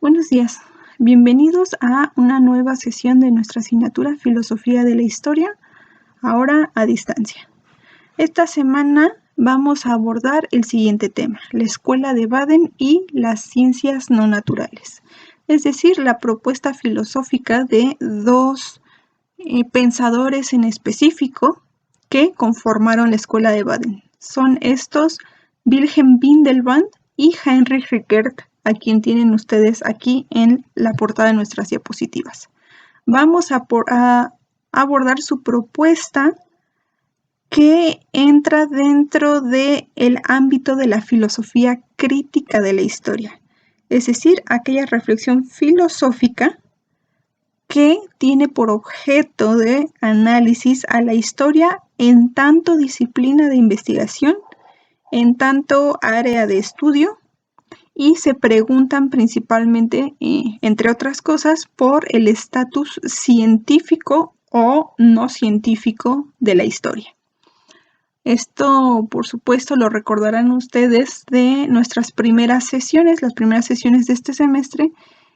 Buenos días, bienvenidos a una nueva sesión de nuestra asignatura Filosofía de la Historia, ahora a distancia. Esta semana vamos a abordar el siguiente tema, la Escuela de Baden y las ciencias no naturales, es decir, la propuesta filosófica de dos pensadores en específico que conformaron la Escuela de Baden. Son estos Wilhelm Windelband y Heinrich Rickert, a quien tienen ustedes aquí en la portada de nuestras diapositivas. Vamos a abordar su propuesta que entra dentro del ámbito de la filosofía crítica de la historia, es decir, aquella reflexión filosófica que tiene por objeto de análisis a la historia en tanto disciplina de investigación, en tanto área de estudio, y se preguntan principalmente, entre otras cosas, por el estatus científico o no científico de la historia. Esto, por supuesto, lo recordarán ustedes de nuestras primeras sesiones, las primeras sesiones de este semestre,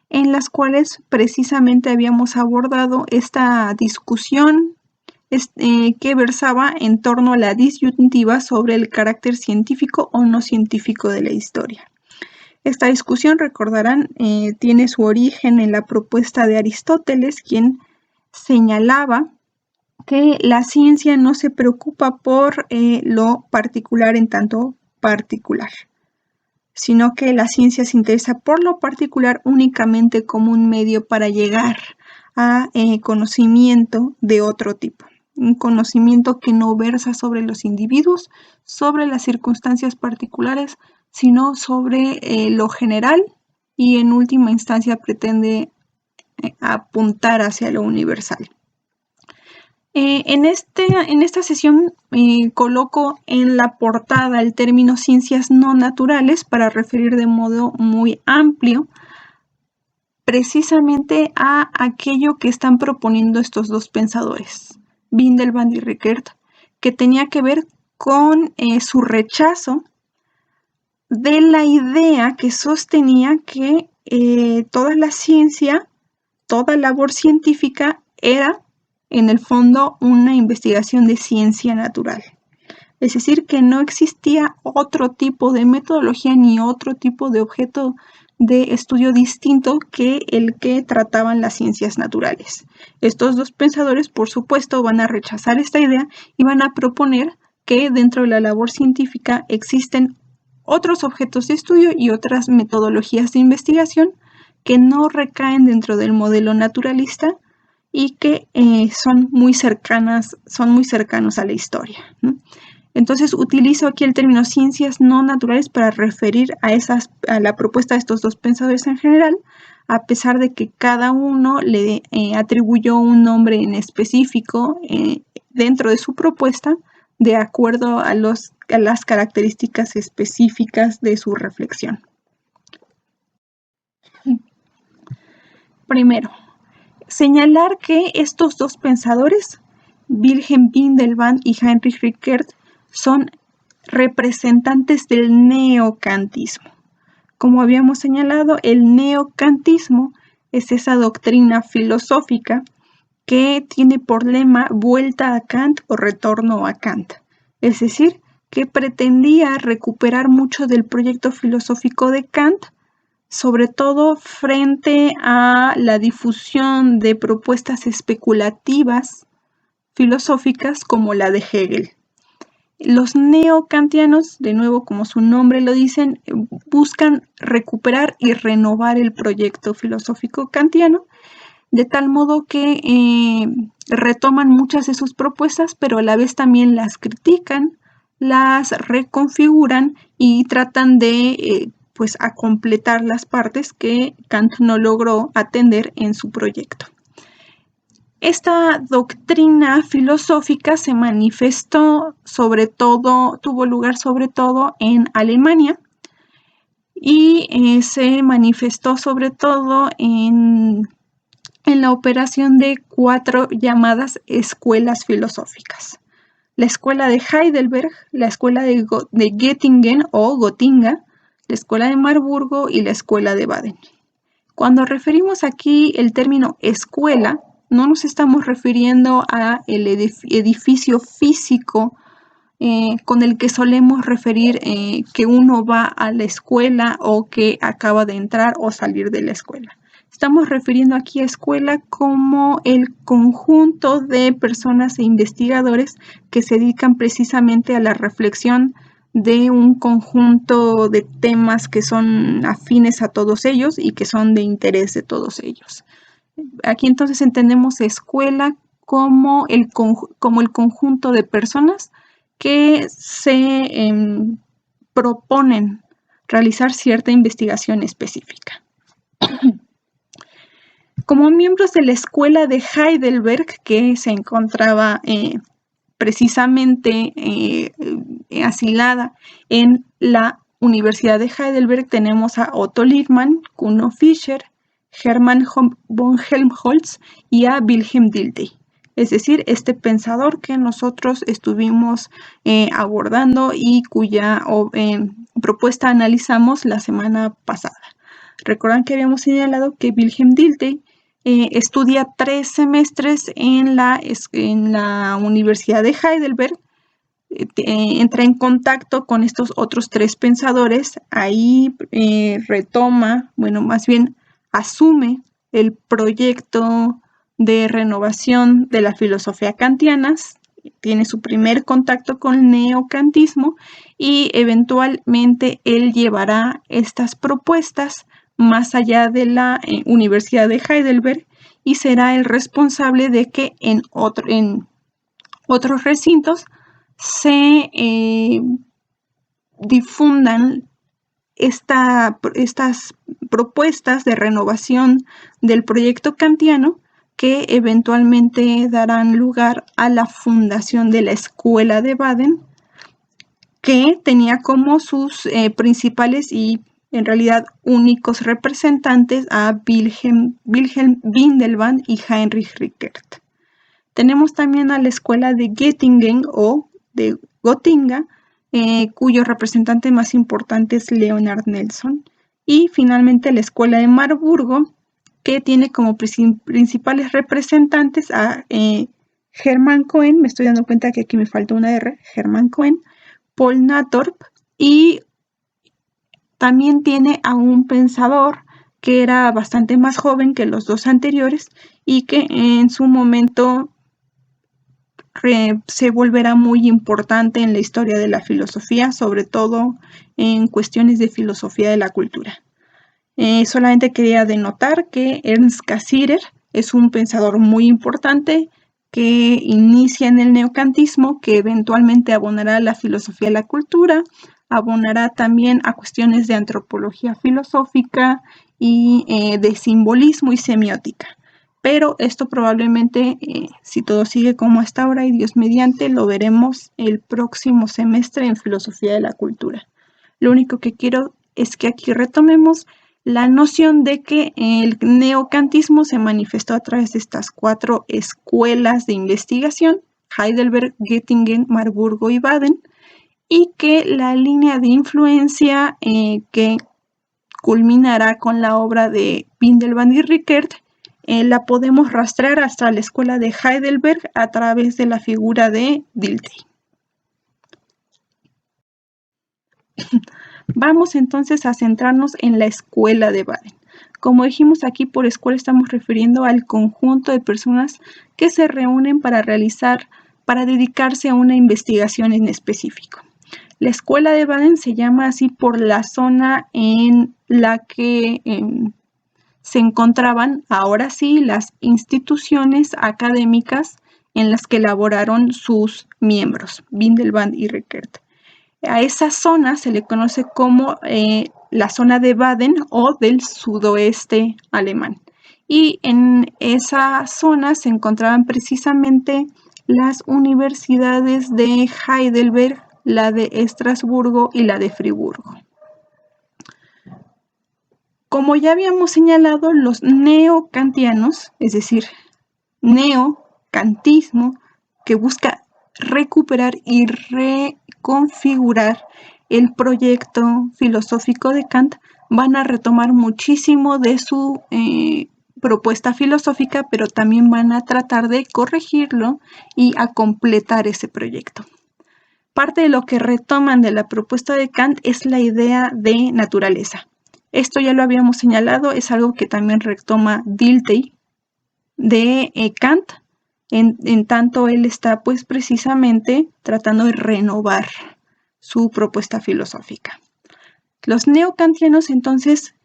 en las cuales precisamente habíamos abordado esta discusión que versaba en torno a la disyuntiva sobre el carácter científico o no científico de la historia. Esta discusión, recordarán, tiene su origen en la propuesta de Aristóteles, quien señalaba que la ciencia no se preocupa por lo particular en tanto particular, sino que la ciencia se interesa por lo particular únicamente como un medio para llegar a conocimiento de otro tipo. Un conocimiento que no versa sobre los individuos, sobre las circunstancias particulares, sino sobre lo general y en última instancia pretende apuntar hacia lo universal. En esta sesión coloco en la portada el término ciencias no naturales para referir de modo muy amplio precisamente a aquello que están proponiendo estos dos pensadores, Windelband y Rickert, que tenía que ver con su rechazo de la idea que sostenía que toda la ciencia, toda labor científica era en el fondo una investigación de ciencia natural. Es decir, que no existía otro tipo de metodología ni otro tipo de objeto de estudio distinto que el que trataban las ciencias naturales. Estos dos pensadores, por supuesto, van a rechazar esta idea y van a proponer que dentro de la labor científica existen otros objetos de estudio y otras metodologías de investigación que no recaen dentro del modelo naturalista y que son muy cercanos a la historia, ¿no? Entonces utilizo aquí el término ciencias no naturales para referir a la propuesta de estos dos pensadores en general, a pesar de que cada uno le atribuyó un nombre en específico dentro de su propuesta, de acuerdo a las características específicas de su reflexión. Primero, señalar que estos dos pensadores, Wilhelm Windelband y Heinrich Rickert, son representantes del neocantismo. Como habíamos señalado, el neocantismo es esa doctrina filosófica que tiene por lema vuelta a Kant o retorno a Kant. Es decir, que pretendía recuperar mucho del proyecto filosófico de Kant, sobre todo frente a la difusión de propuestas especulativas filosóficas como la de Hegel. Los neokantianos, de nuevo como su nombre lo dicen, buscan recuperar y renovar el proyecto filosófico kantiano, de tal modo que retoman muchas de sus propuestas, pero a la vez también las critican, las reconfiguran y tratan de pues a completar las partes que Kant no logró atender en su proyecto. Esta doctrina filosófica se manifestó sobre todo, tuvo lugar sobre todo en Alemania y se manifestó sobre todo en la operación de 4 llamadas escuelas filosóficas. La escuela de Heidelberg, la escuela de Göttingen o Gotinga, la escuela de Marburgo y la escuela de Baden. Cuando referimos aquí el término escuela, no nos estamos refiriendo a el edificio físico con el que solemos referir que uno va a la escuela o que acaba de entrar o salir de la escuela. Estamos refiriendo aquí a escuela como el conjunto de personas e investigadores que se dedican precisamente a la reflexión de un conjunto de temas que son afines a todos ellos y que son de interés de todos ellos. Aquí entonces entendemos escuela como el conjunto de personas que se proponen realizar cierta investigación específica. Como miembros de la escuela de Heidelberg, que se encontraba precisamente asilada en la Universidad de Heidelberg, tenemos a Otto Lippmann, Kuno Fischer, Hermann von Helmholtz y a Wilhelm Dilthey. Es decir, este pensador que nosotros estuvimos abordando y cuya propuesta analizamos la semana pasada. Recuerdan que habíamos señalado que Wilhelm Dilthey estudia 3 semestres en la Universidad de Heidelberg, entra en contacto con estos otros 3 pensadores, ahí retoma, bueno, más bien asume el proyecto de renovación de la filosofía kantiana, tiene su primer contacto con el neocantismo y eventualmente él llevará estas propuestas más allá de la Universidad de Heidelberg y será el responsable de que en otros recintos se difundan estas propuestas de renovación del proyecto kantiano que eventualmente darán lugar a la fundación de la Escuela de Baden, que tenía como sus principales y en realidad únicos representantes a Wilhelm Windelband y Heinrich Rickert. Tenemos también a la escuela de Göttingen o de Gotinga, cuyo representante más importante es Leonard Nelson. Y finalmente la escuela de Marburgo, que tiene como principales representantes a Hermann Cohen, me estoy dando cuenta que aquí me falta una R, Hermann Cohen, Paul Natorp, y también tiene a un pensador que era bastante más joven que los 2 anteriores y que en su momento se volverá muy importante en la historia de la filosofía, sobre todo en cuestiones de filosofía de la cultura. Solamente quería denotar que Ernst Cassirer es un pensador muy importante que inicia en el neocantismo, que eventualmente abonará a la filosofía de la cultura, abonará también a cuestiones de antropología filosófica y de simbolismo y semiótica. Pero esto probablemente, si todo sigue como hasta ahora y Dios mediante, lo veremos el próximo semestre en filosofía de la cultura. Lo único que quiero es que aquí retomemos la noción de que el neocantismo se manifestó a través de estas 4 escuelas de investigación, Heidelberg, Göttingen, Marburgo y Baden, y que la línea de influencia que culminará con la obra de Windelband y Rickert la podemos rastrear hasta la escuela de Heidelberg a través de la figura de Dilthey. Vamos entonces a centrarnos en la escuela de Baden. Como dijimos aquí, por escuela estamos refiriendo al conjunto de personas que se reúnen para dedicarse a una investigación en específico. La escuela de Baden se llama así por la zona en la que se encontraban, ahora sí, las instituciones académicas en las que elaboraron sus miembros, Windelband y Rickert. A esa zona se le conoce como la zona de Baden o del sudoeste alemán. Y en esa zona se encontraban precisamente las universidades de Heidelberg, la de Estrasburgo y la de Friburgo. Como ya habíamos señalado, los neocantianos, es decir, neocantismo, que busca recuperar y reconfigurar el proyecto filosófico de Kant, van a retomar muchísimo de su propuesta filosófica, pero también van a tratar de corregirlo y a completar ese proyecto. Parte de lo que retoman de la propuesta de Kant es la idea de naturaleza. Esto ya lo habíamos señalado, es algo que también retoma Dilthey de Kant, en tanto él está pues precisamente tratando de renovar su propuesta filosófica. Los neokantianos entonces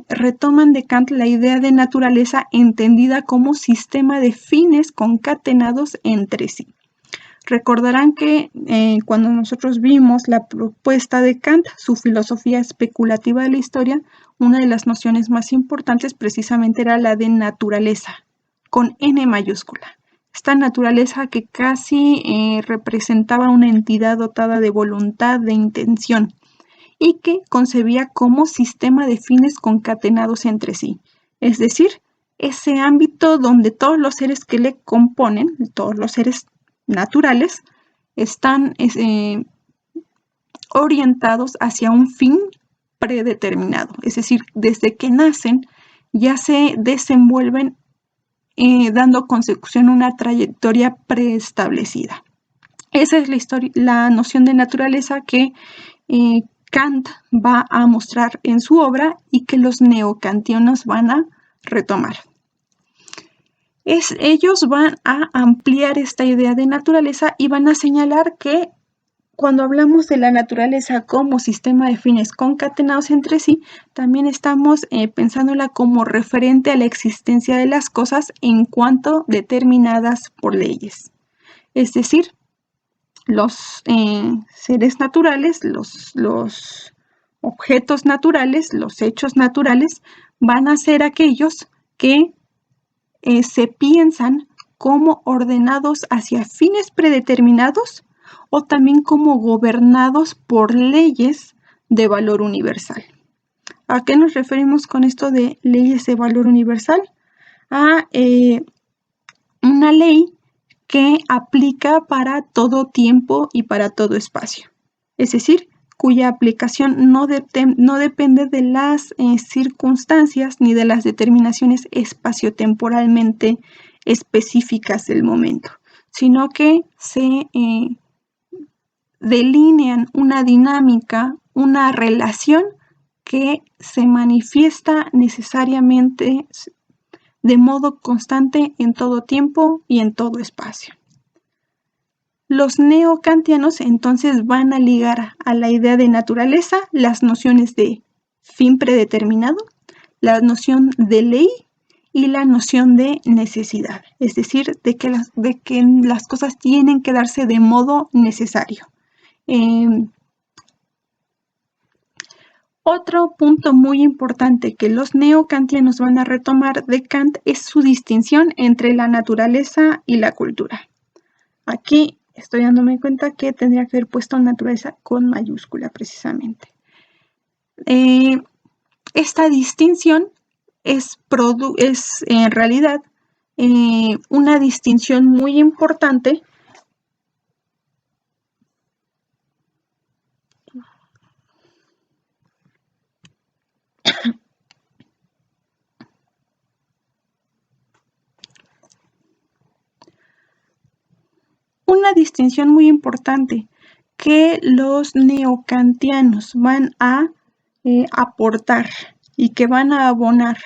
retoman de Kant la idea de naturaleza entendida como sistema de fines concatenados entre sí. Recordarán que cuando nosotros vimos la propuesta de Kant, su filosofía especulativa de la historia, una de las nociones más importantes precisamente era la de naturaleza, con N mayúscula. Esta naturaleza que casi representaba una entidad dotada de voluntad, de intención, y que concebía como sistema de fines concatenados entre sí. Es decir, ese ámbito donde todos los seres que le componen, todos los seres naturales, están orientados hacia un fin predeterminado. Es decir, desde que nacen ya se desenvuelven dando consecución a una trayectoria preestablecida. Esa es la noción de naturaleza que Kant va a mostrar en su obra y que los neokantianos van a retomar. Ellos van a ampliar esta idea de naturaleza y van a señalar que cuando hablamos de la naturaleza como sistema de fines concatenados entre sí, también estamos pensándola como referente a la existencia de las cosas en cuanto determinadas por leyes. Es decir, los seres naturales, los objetos naturales, los hechos naturales, van a ser aquellos que se piensan como ordenados hacia fines predeterminados o también como gobernados por leyes de valor universal. ¿A qué nos referimos con esto de leyes de valor universal? A una ley que aplica para todo tiempo y para todo espacio. Es decir, cuya aplicación no depende de las circunstancias ni de las determinaciones espaciotemporalmente específicas del momento, sino que se delinean una dinámica, una relación que se manifiesta necesariamente de modo constante en todo tiempo y en todo espacio. Los neokantianos entonces van a ligar a la idea de naturaleza las nociones de fin predeterminado, la noción de ley y la noción de necesidad, es decir, de que las cosas tienen que darse de modo necesario. Otro punto muy importante que los neokantianos van a retomar de Kant es su distinción entre la naturaleza y la cultura. Aquí estoy dándome cuenta que tendría que haber puesto naturaleza con mayúscula precisamente. Esta distinción es en realidad una distinción muy importante que los neokantianos van a aportar y que van a abonar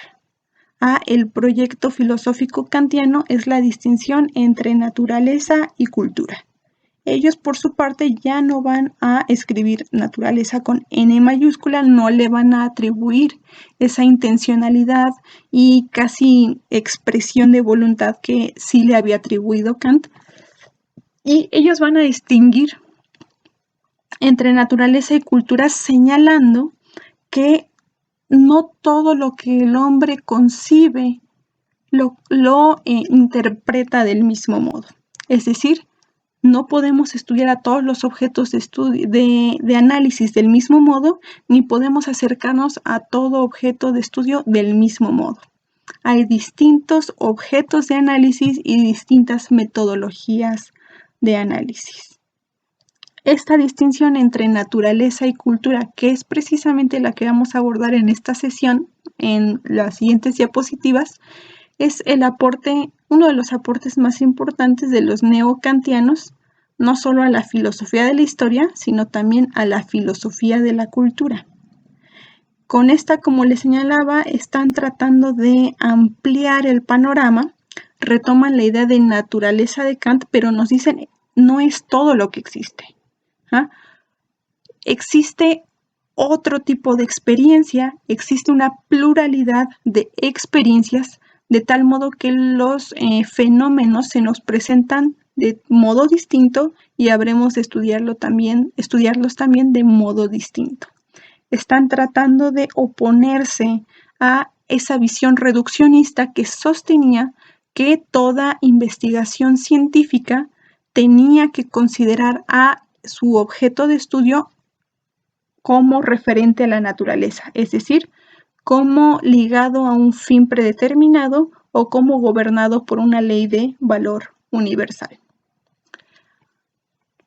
a el proyecto filosófico kantiano es la distinción entre naturaleza y cultura. Ellos, por su parte, ya no van a escribir naturaleza con N mayúscula, no le van a atribuir esa intencionalidad y casi expresión de voluntad que sí le había atribuido Kant. Y ellos van a distinguir entre naturaleza y cultura, señalando que no todo lo que el hombre concibe lo interpreta del mismo modo. Es decir, no podemos estudiar a todos los objetos de análisis del mismo modo, ni podemos acercarnos a todo objeto de estudio del mismo modo. Hay distintos objetos de análisis y distintas metodologías de análisis. esta distinción entre naturaleza y cultura, que es precisamente la que vamos a abordar en esta sesión, en las siguientes diapositivas, es uno de los aportes más importantes de los neokantianos, no solo a la filosofía de la historia, sino también a la filosofía de la cultura. Con esta, como les señalaba, están tratando de ampliar el panorama, retoman la idea de naturaleza de Kant, pero nos dicen, no es todo lo que existe. ¿Ah? Existe otro tipo de experiencia, existe una pluralidad de experiencias, de tal modo que los fenómenos se nos presentan de modo distinto y habremos de estudiarlos también de modo distinto. Están tratando de oponerse a esa visión reduccionista que sostenía que toda investigación científica tenía que considerar a su objeto de estudio como referente a la naturaleza, es decir, como ligado a un fin predeterminado o como gobernado por una ley de valor universal.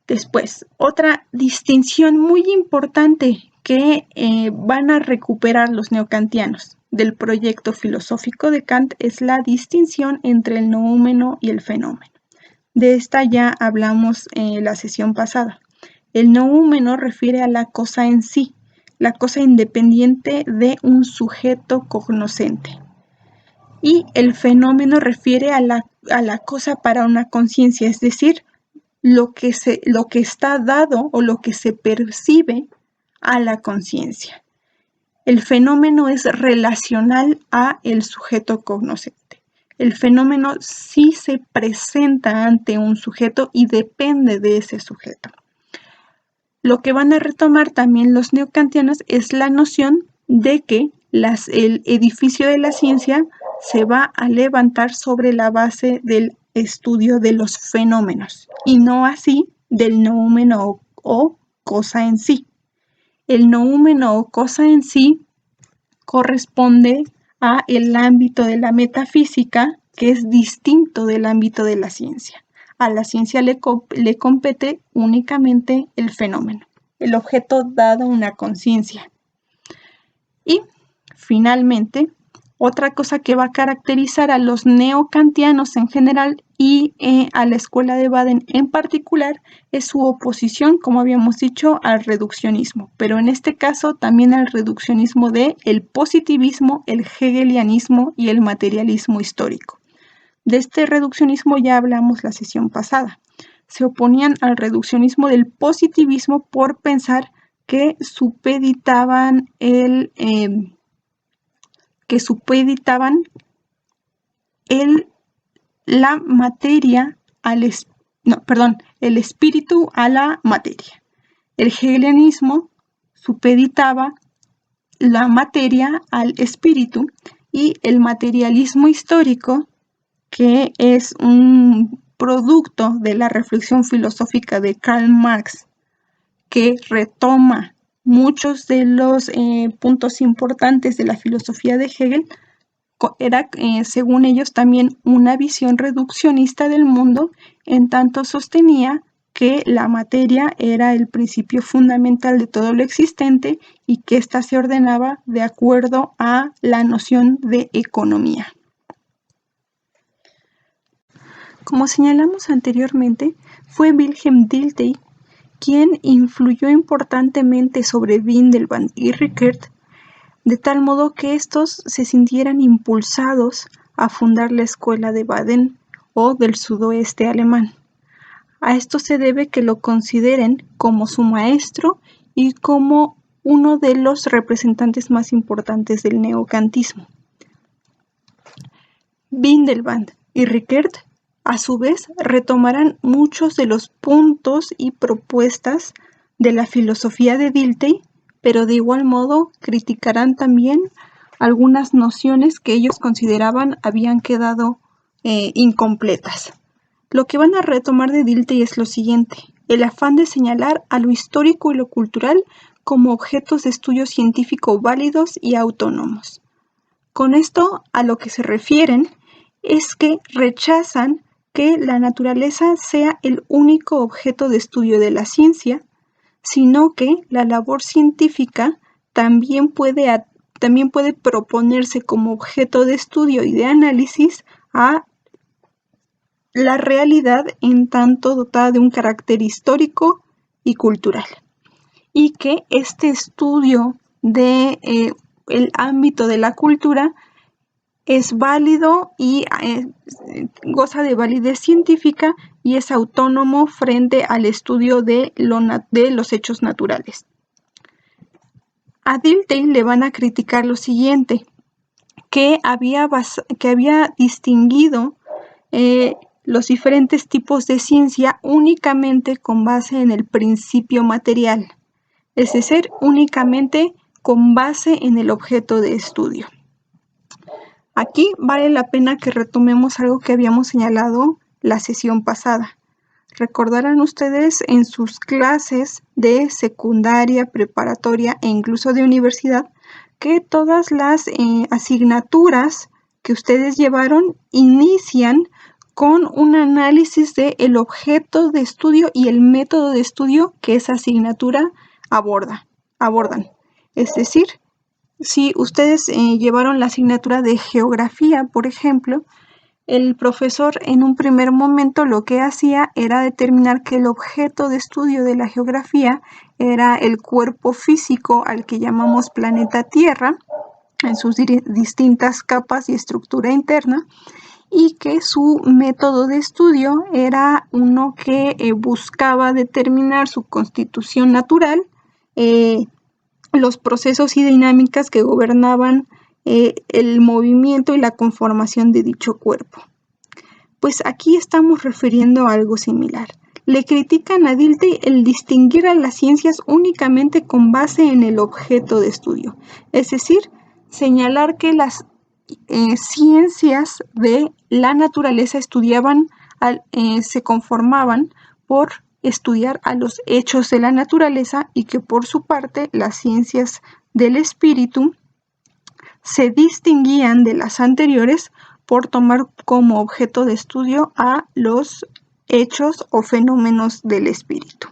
Después, otra distinción muy importante que van a recuperar los neokantianos del proyecto filosófico de Kant es la distinción entre el noúmeno y el fenómeno. De esta ya hablamos en la sesión pasada. El noúmeno refiere a la cosa en sí, la cosa independiente de un sujeto cognoscente. Y el fenómeno refiere a la cosa para una conciencia, es decir, lo que está dado o lo que se percibe a la conciencia. El fenómeno es relacional a el sujeto cognoscente. El fenómeno sí se presenta ante un sujeto y depende de ese sujeto. Lo que van a retomar también los neokantianos es la noción de que el edificio de la ciencia se va a levantar sobre la base del estudio de los fenómenos y no así del noúmeno o cosa en sí. El noúmeno o cosa en sí corresponde a el ámbito de la metafísica, que es distinto del ámbito de la ciencia. A la ciencia le compete únicamente el fenómeno, el objeto dado una conciencia. Y finalmente, otra cosa que va a caracterizar a los neokantianos en general y a la escuela de Baden en particular es su oposición, como habíamos dicho, al reduccionismo, pero en este caso también al reduccionismo del positivismo, el hegelianismo y el materialismo histórico. De este reduccionismo ya hablamos la sesión pasada. Se oponían al reduccionismo del positivismo por pensar que supeditaban la materia el espíritu a la materia. El hegelianismo supeditaba la materia al espíritu y el materialismo histórico, que es un producto de la reflexión filosófica de Karl Marx, que retoma muchos de los puntos importantes de la filosofía de Hegel, era, según ellos, también una visión reduccionista del mundo, en tanto sostenía que la materia era el principio fundamental de todo lo existente y que ésta se ordenaba de acuerdo a la noción de economía. Como señalamos anteriormente, fue Wilhelm Dilthey quien influyó importantemente sobre Windelband y Rickert, de tal modo que estos se sintieran impulsados a fundar la escuela de Baden o del sudoeste alemán. A esto se debe que lo consideren como su maestro y como uno de los representantes más importantes del neokantismo. Windelband y Rickert, a su vez, retomarán muchos de los puntos y propuestas de la filosofía de Dilthey, pero de igual modo criticarán también algunas nociones que ellos consideraban habían quedado incompletas. Lo que van a retomar de Dilthey es lo siguiente: el afán de señalar a lo histórico y lo cultural como objetos de estudio científico válidos y autónomos. Con esto, a lo que se refieren es que rechazan que la naturaleza sea el único objeto de estudio de la ciencia, sino que la labor científica también puede proponerse como objeto de estudio y de análisis a la realidad en tanto dotada de un carácter histórico y cultural. Y que este estudio de el ámbito de la cultura es válido y goza de validez científica y es autónomo frente al estudio de los hechos naturales. A Dilthey le van a criticar lo siguiente, que había distinguido los diferentes tipos de ciencia únicamente con base en el principio material, es decir, únicamente con base en el objeto de estudio. Aquí vale la pena que retomemos algo que habíamos señalado la sesión pasada. Recordarán ustedes en sus clases de secundaria, preparatoria e incluso de universidad que todas las asignaturas que ustedes llevaron inician con un análisis del objeto de estudio y el método de estudio que esa asignatura abordan. Es decir, si ustedes llevaron la asignatura de geografía, por ejemplo, el profesor en un primer momento lo que hacía era determinar que el objeto de estudio de la geografía era el cuerpo físico al que llamamos planeta Tierra, en sus distintas capas y estructura interna, y que su método de estudio era uno que buscaba determinar su constitución natural, los procesos y dinámicas que gobernaban el movimiento y la conformación de dicho cuerpo. Pues aquí estamos refiriendo a algo similar. Le critican a Dilthey el distinguir a las ciencias únicamente con base en el objeto de estudio, es decir, señalar que las ciencias de la naturaleza se conformaban por estudiar a los hechos de la naturaleza y que por su parte las ciencias del espíritu se distinguían de las anteriores por tomar como objeto de estudio a los hechos o fenómenos del espíritu.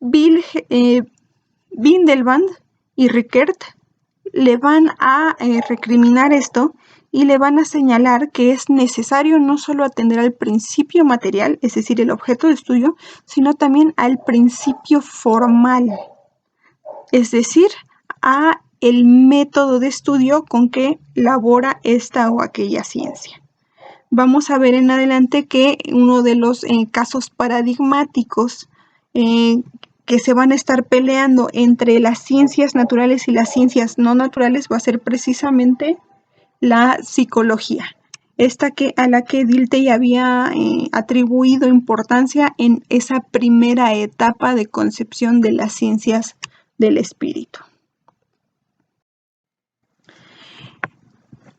Windelband y Rickert le van a recriminar esto y le van a señalar que es necesario no solo atender al principio material, es decir, el objeto de estudio, sino también al principio formal, es decir, a el método de estudio con que labora esta o aquella ciencia. Vamos a ver en adelante que uno de los casos paradigmáticos que se van a estar peleando entre las ciencias naturales y las ciencias no naturales va a ser precisamente la psicología, a la que Dilthey había atribuido importancia en esa primera etapa de concepción de las ciencias del espíritu.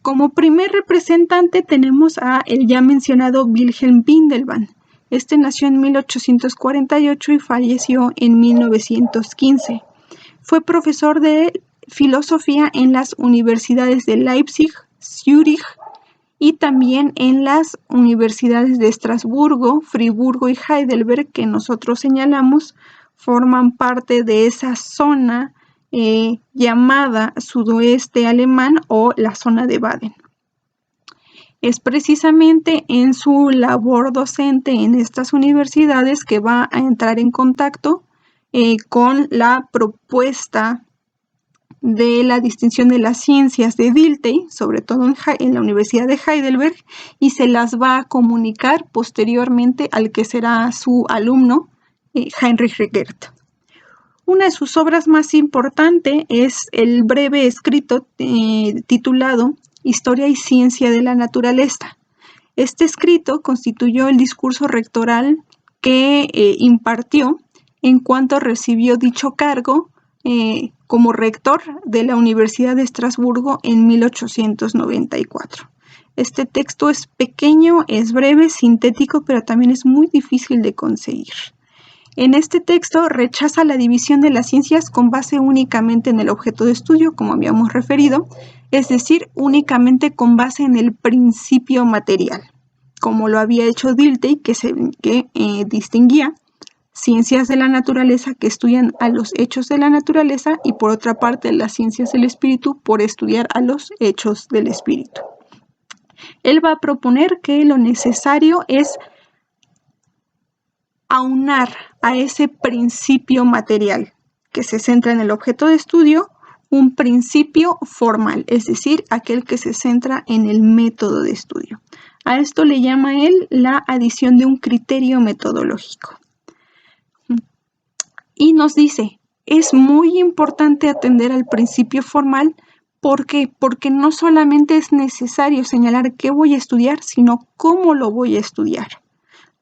Como primer representante tenemos a el ya mencionado Wilhelm Windelband. Este nació en 1848 y falleció en 1915. Fue profesor de filosofía en las universidades de Leipzig, Zúrich y también en las universidades de Estrasburgo, Friburgo y Heidelberg, que nosotros señalamos forman parte de esa zona llamada sudoeste alemán o la zona de Baden. Es precisamente en su labor docente en estas universidades que va a entrar en contacto con la propuesta de la distinción de las ciencias de Dilthey, sobre todo en la Universidad de Heidelberg, y se las va a comunicar posteriormente al que será su alumno, Heinrich Rickert. Una de sus obras más importantes es el breve escrito titulado Historia y Ciencia de la Naturaleza. Este escrito constituyó el discurso rectoral que impartió en cuanto recibió dicho cargo como rector de la Universidad de Estrasburgo en 1894. Este texto es pequeño, es breve, sintético, pero también es muy difícil de conseguir. En este texto rechaza la división de las ciencias con base únicamente en el objeto de estudio, como habíamos referido, es decir, únicamente con base en el principio material, como lo había hecho Dilthey, que distinguía ciencias de la naturaleza que estudian a los hechos de la naturaleza y por otra parte las ciencias del espíritu por estudiar a los hechos del espíritu. Él va a proponer que lo necesario es aunar a ese principio material que se centra en el objeto de estudio un principio formal, es decir, aquel que se centra en el método de estudio. A esto le llama él la adición de un criterio metodológico. Y nos dice, es muy importante atender al principio formal. ¿Por qué? Porque no solamente es necesario señalar qué voy a estudiar, sino cómo lo voy a estudiar.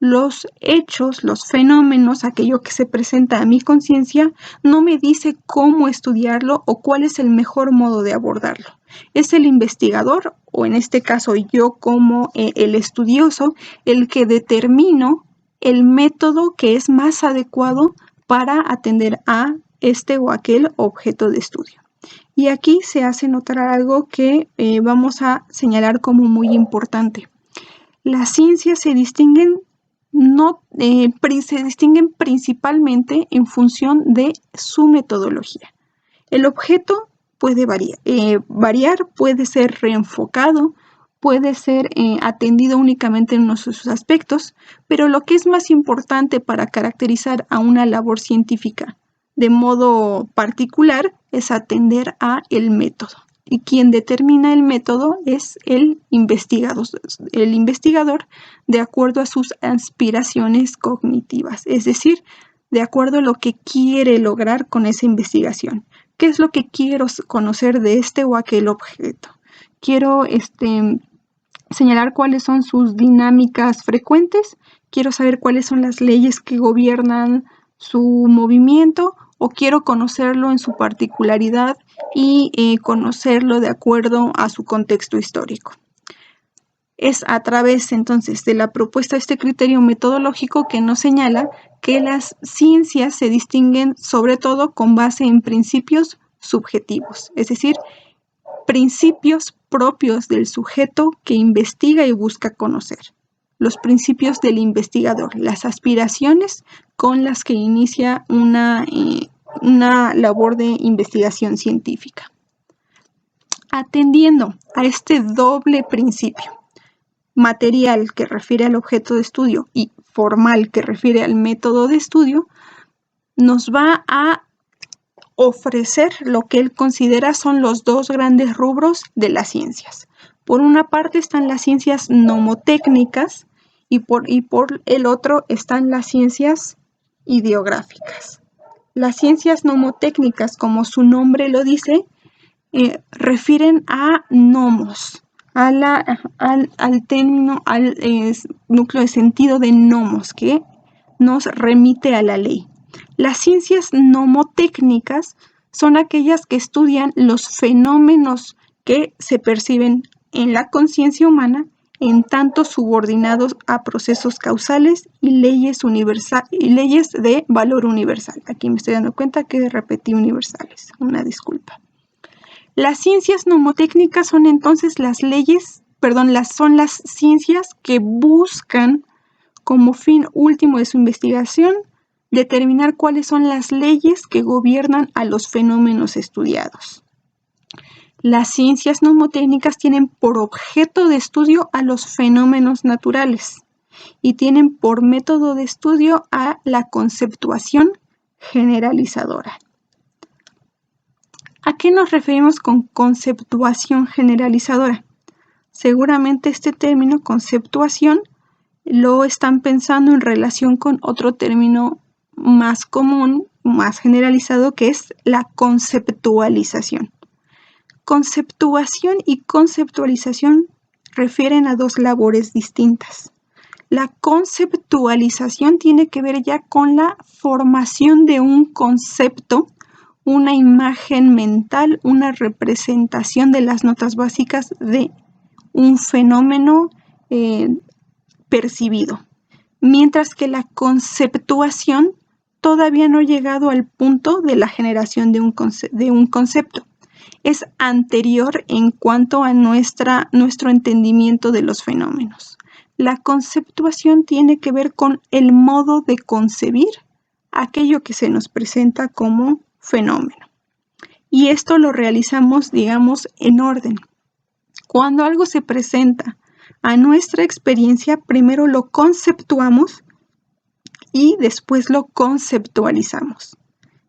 Los hechos, los fenómenos, aquello que se presenta a mi conciencia, no me dice cómo estudiarlo o cuál es el mejor modo de abordarlo. Es el investigador, o en este caso yo como el estudioso, el que determino el método que es más adecuado para atender a este o aquel objeto de estudio. Y aquí se hace notar algo que vamos a señalar como muy importante. Las ciencias se distinguen principalmente en función de su metodología. El objeto puede variar, puede ser reenfocado, puede ser atendido únicamente en uno de sus aspectos, pero lo que es más importante para caracterizar a una labor científica de modo particular es atender a el método. Y quien determina el método es el investigador de acuerdo a sus aspiraciones cognitivas, es decir, de acuerdo a lo que quiere lograr con esa investigación. ¿Qué es lo que quiero conocer de este o aquel objeto? Quiero señalar cuáles son sus dinámicas frecuentes, quiero saber cuáles son las leyes que gobiernan su movimiento, o quiero conocerlo en su particularidad y conocerlo de acuerdo a su contexto histórico. Es a través entonces de la propuesta de este criterio metodológico que nos señala que las ciencias se distinguen sobre todo con base en principios subjetivos, es decir, principios propios del sujeto que investiga y busca conocer. Los principios del investigador, las aspiraciones con las que inicia una labor de investigación científica. Atendiendo a este doble principio, material que refiere al objeto de estudio y formal que refiere al método de estudio, nos va a ofrecer lo que él considera son los dos grandes rubros de las ciencias. Por una parte están las ciencias mnemotécnicas y por el otro están las ciencias ideográficas. Las ciencias mnemotécnicas, como su nombre lo dice, refieren a nomos, al término, al núcleo de sentido de nomos, que nos remite a la ley. Las ciencias mnemotécnicas son aquellas que estudian los fenómenos que se perciben en la conciencia humana, en tanto subordinados a procesos causales y leyes de valor universal. Aquí me estoy dando cuenta que repetí universales, una disculpa. Las ciencias mnemotécnicas son entonces son las ciencias que buscan como fin último de su investigación determinar cuáles son las leyes que gobiernan a los fenómenos estudiados. Las ciencias mnemotécnicas tienen por objeto de estudio a los fenómenos naturales y tienen por método de estudio a la conceptuación generalizadora. ¿A qué nos referimos con conceptuación generalizadora? Seguramente este término conceptuación lo están pensando en relación con otro término más común, más generalizado, que es la conceptualización. Conceptuación y conceptualización refieren a dos labores distintas. La conceptualización tiene que ver ya con la formación de un concepto, una imagen mental, una representación de las notas básicas de un fenómeno percibido. Mientras que la conceptuación todavía no ha llegado al punto de la generación de un concepto. Es anterior en cuanto a nuestro entendimiento de los fenómenos. La conceptuación tiene que ver con el modo de concebir aquello que se nos presenta como fenómeno. Y esto lo realizamos, digamos, en orden. Cuando algo se presenta a nuestra experiencia, primero lo conceptuamos y después lo conceptualizamos.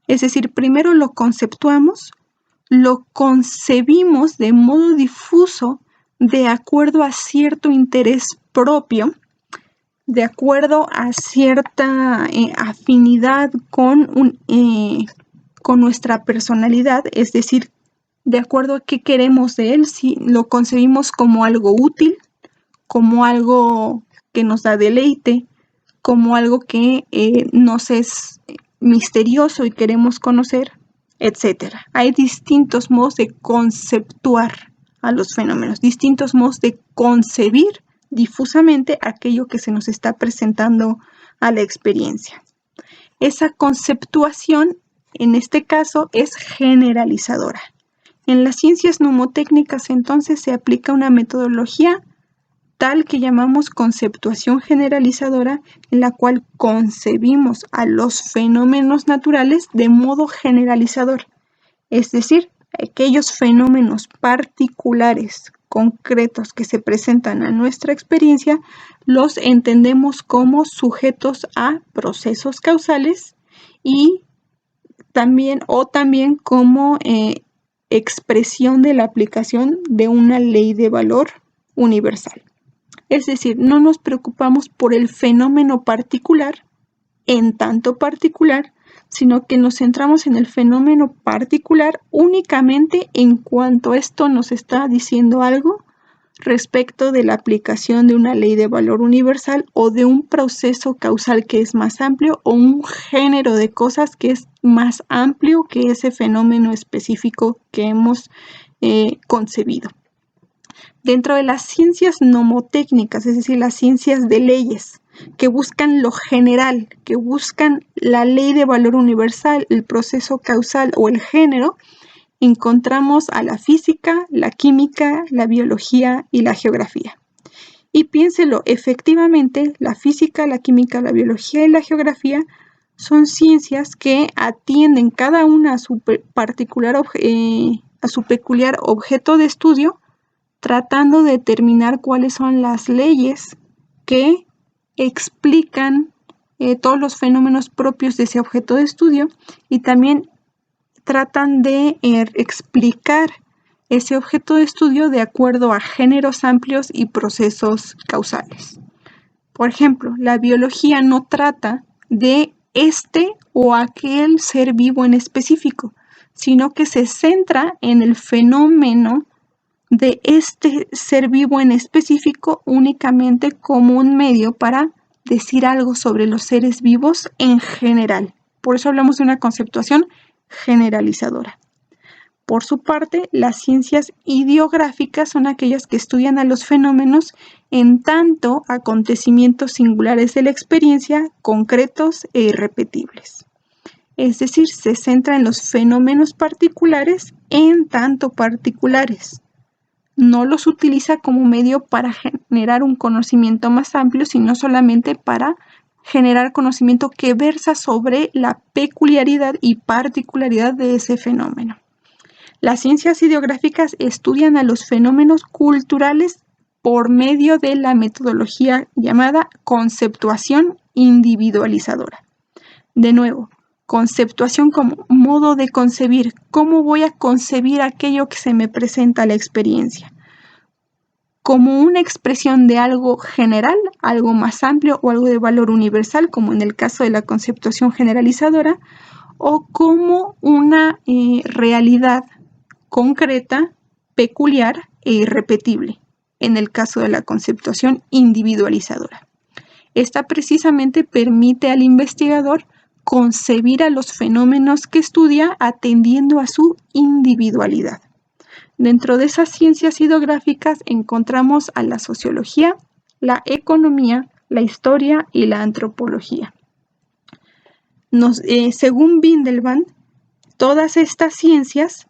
Es decir, primero lo conceptuamos, lo concebimos de modo difuso de acuerdo a cierto interés propio, de acuerdo a cierta afinidad con nuestra personalidad, es decir, de acuerdo a qué queremos de él, si lo concebimos como algo útil, como algo que nos da deleite, como algo que nos es misterioso y queremos conocer, etc. Hay distintos modos de conceptuar a los fenómenos, distintos modos de concebir difusamente aquello que se nos está presentando a la experiencia. Esa conceptuación, en este caso, es generalizadora. En las ciencias mnemotécnicas, entonces, se aplica una metodología tal que llamamos conceptuación generalizadora, en la cual concebimos a los fenómenos naturales de modo generalizador, es decir, aquellos fenómenos particulares, concretos que se presentan a nuestra experiencia, los entendemos como sujetos a procesos causales y también como expresión de la aplicación de una ley de valor universal. Es decir, no nos preocupamos por el fenómeno particular, en tanto particular, sino que nos centramos en el fenómeno particular únicamente en cuanto esto nos está diciendo algo respecto de la aplicación de una ley de valor universal o de un proceso causal que es más amplio o un género de cosas que es más amplio que ese fenómeno específico que hemos concebido. Dentro de las ciencias mnemotécnicas, es decir, las ciencias de leyes, que buscan lo general, que buscan la ley de valor universal, el proceso causal o el género, encontramos a la física, la química, la biología y la geografía. Y piénselo, efectivamente, la física, la química, la biología y la geografía son ciencias que atienden cada una a su peculiar objeto de estudio, tratando de determinar cuáles son las leyes que explican todos los fenómenos propios de ese objeto de estudio y también tratan de explicar ese objeto de estudio de acuerdo a géneros amplios y procesos causales. Por ejemplo, la biología no trata de este o aquel ser vivo en específico, sino que se centra en el fenómeno de este ser vivo en específico únicamente como un medio para decir algo sobre los seres vivos en general. Por eso hablamos de una conceptuación generalizadora. Por su parte, las ciencias ideográficas son aquellas que estudian a los fenómenos en tanto acontecimientos singulares de la experiencia, concretos e irrepetibles. Es decir, se centra en los fenómenos particulares en tanto particulares. No los utiliza como medio para generar un conocimiento más amplio, sino solamente para generar conocimiento que versa sobre la peculiaridad y particularidad de ese fenómeno. Las ciencias ideográficas estudian a los fenómenos culturales por medio de la metodología llamada conceptuación individualizadora. De nuevo, conceptuación como modo de concebir. ¿Cómo voy a concebir aquello que se me presenta a la experiencia? Como una expresión de algo general, algo más amplio o algo de valor universal, como en el caso de la conceptuación generalizadora, o como una realidad concreta, peculiar e irrepetible, en el caso de la conceptuación individualizadora. Esta precisamente permite al investigador concebir a los fenómenos que estudia atendiendo a su individualidad. Dentro de esas ciencias ideográficas encontramos a la sociología, la economía, la historia y la antropología. Según Windelband, todas estas ciencias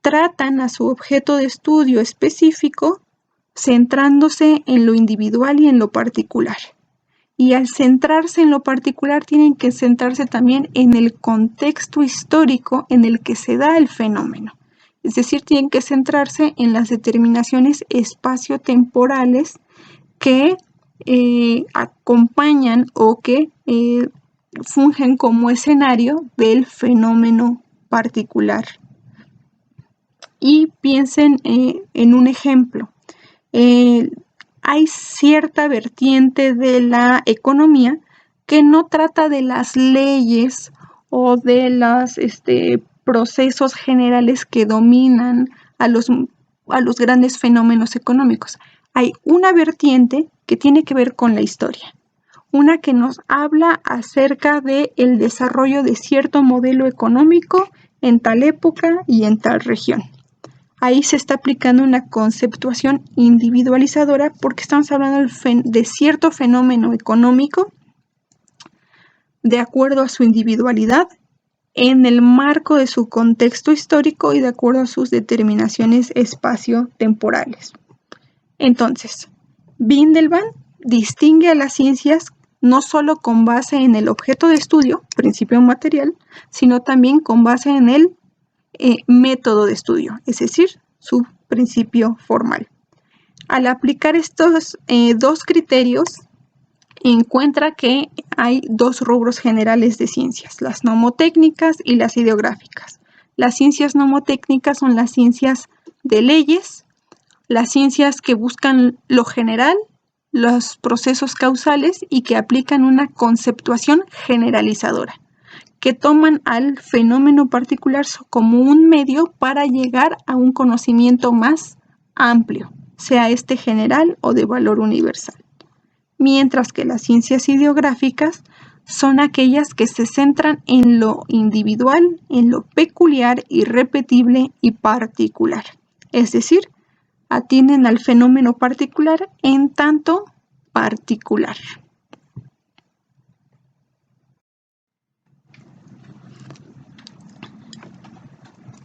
tratan a su objeto de estudio específico centrándose en lo individual y en lo particular. Y al centrarse en lo particular, tienen que centrarse también en el contexto histórico en el que se da el fenómeno. Es decir, tienen que centrarse en las determinaciones espaciotemporales que acompañan o que fungen como escenario del fenómeno particular. Y piensen en un ejemplo. Hay cierta vertiente de la economía que no trata de las leyes o de los procesos generales que dominan a los grandes fenómenos económicos. Hay una vertiente que tiene que ver con la historia, una que nos habla acerca del desarrollo de cierto modelo económico en tal época y en tal región. Ahí se está aplicando una conceptuación individualizadora porque estamos hablando de cierto fenómeno económico de acuerdo a su individualidad, en el marco de su contexto histórico y de acuerdo a sus determinaciones espaciotemporales. Entonces, Windelband distingue a las ciencias no solo con base en el objeto de estudio, principio material, sino también con base en el método de estudio, es decir, su principio formal. Al aplicar estos dos criterios, encuentra que hay dos rubros generales de ciencias, las nomotécnicas y las ideográficas. Las ciencias nomotécnicas son las ciencias de leyes, las ciencias que buscan lo general, los procesos causales y que aplican una conceptuación generalizadora, que toman al fenómeno particular como un medio para llegar a un conocimiento más amplio, sea este general o de valor universal. Mientras que las ciencias ideográficas son aquellas que se centran en lo individual, en lo peculiar, irrepetible y particular. Es decir, atienden al fenómeno particular en tanto particular.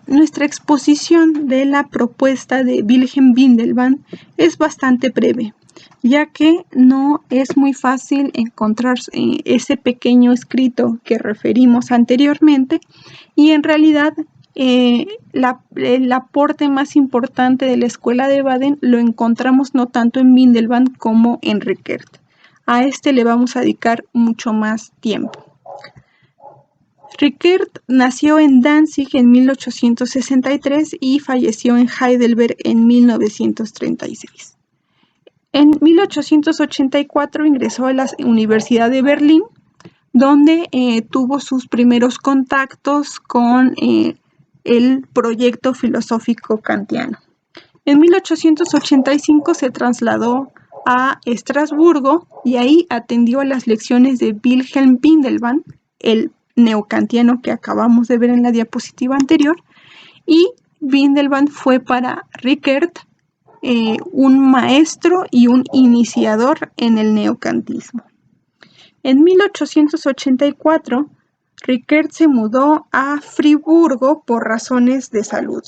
Nuestra exposición de la propuesta de Wilhelm Windelband es bastante breve, ya que no es muy fácil encontrar ese pequeño escrito que referimos anteriormente y en realidad el aporte más importante de la escuela de Baden lo encontramos no tanto en Windelband como en Rickert. A este le vamos a dedicar mucho más tiempo. Rickert nació en Danzig en 1863 y falleció en Heidelberg en 1936. En 1884 ingresó a la Universidad de Berlín, donde tuvo sus primeros contactos con el proyecto filosófico kantiano. En 1885 se trasladó a Estrasburgo y ahí atendió a las lecciones de Wilhelm Windelband, el neokantiano que acabamos de ver en la diapositiva anterior, y Windelband fue para Rickert un maestro y un iniciador en el neokantismo. En 1884, Rickert se mudó a Friburgo por razones de salud.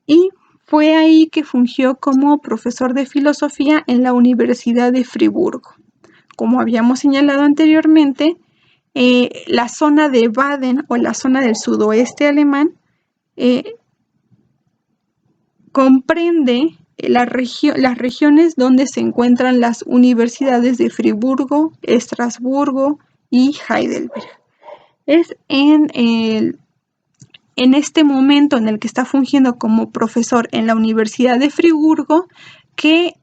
Y fue ahí que fungió como profesor de filosofía en la Universidad de Friburgo. Como habíamos señalado anteriormente, la zona de Baden o la zona del sudoeste alemán comprende las regiones donde se encuentran las universidades de Friburgo, Estrasburgo y Heidelberg. Es en este momento en el que está fungiendo como profesor en la Universidad de Friburgo que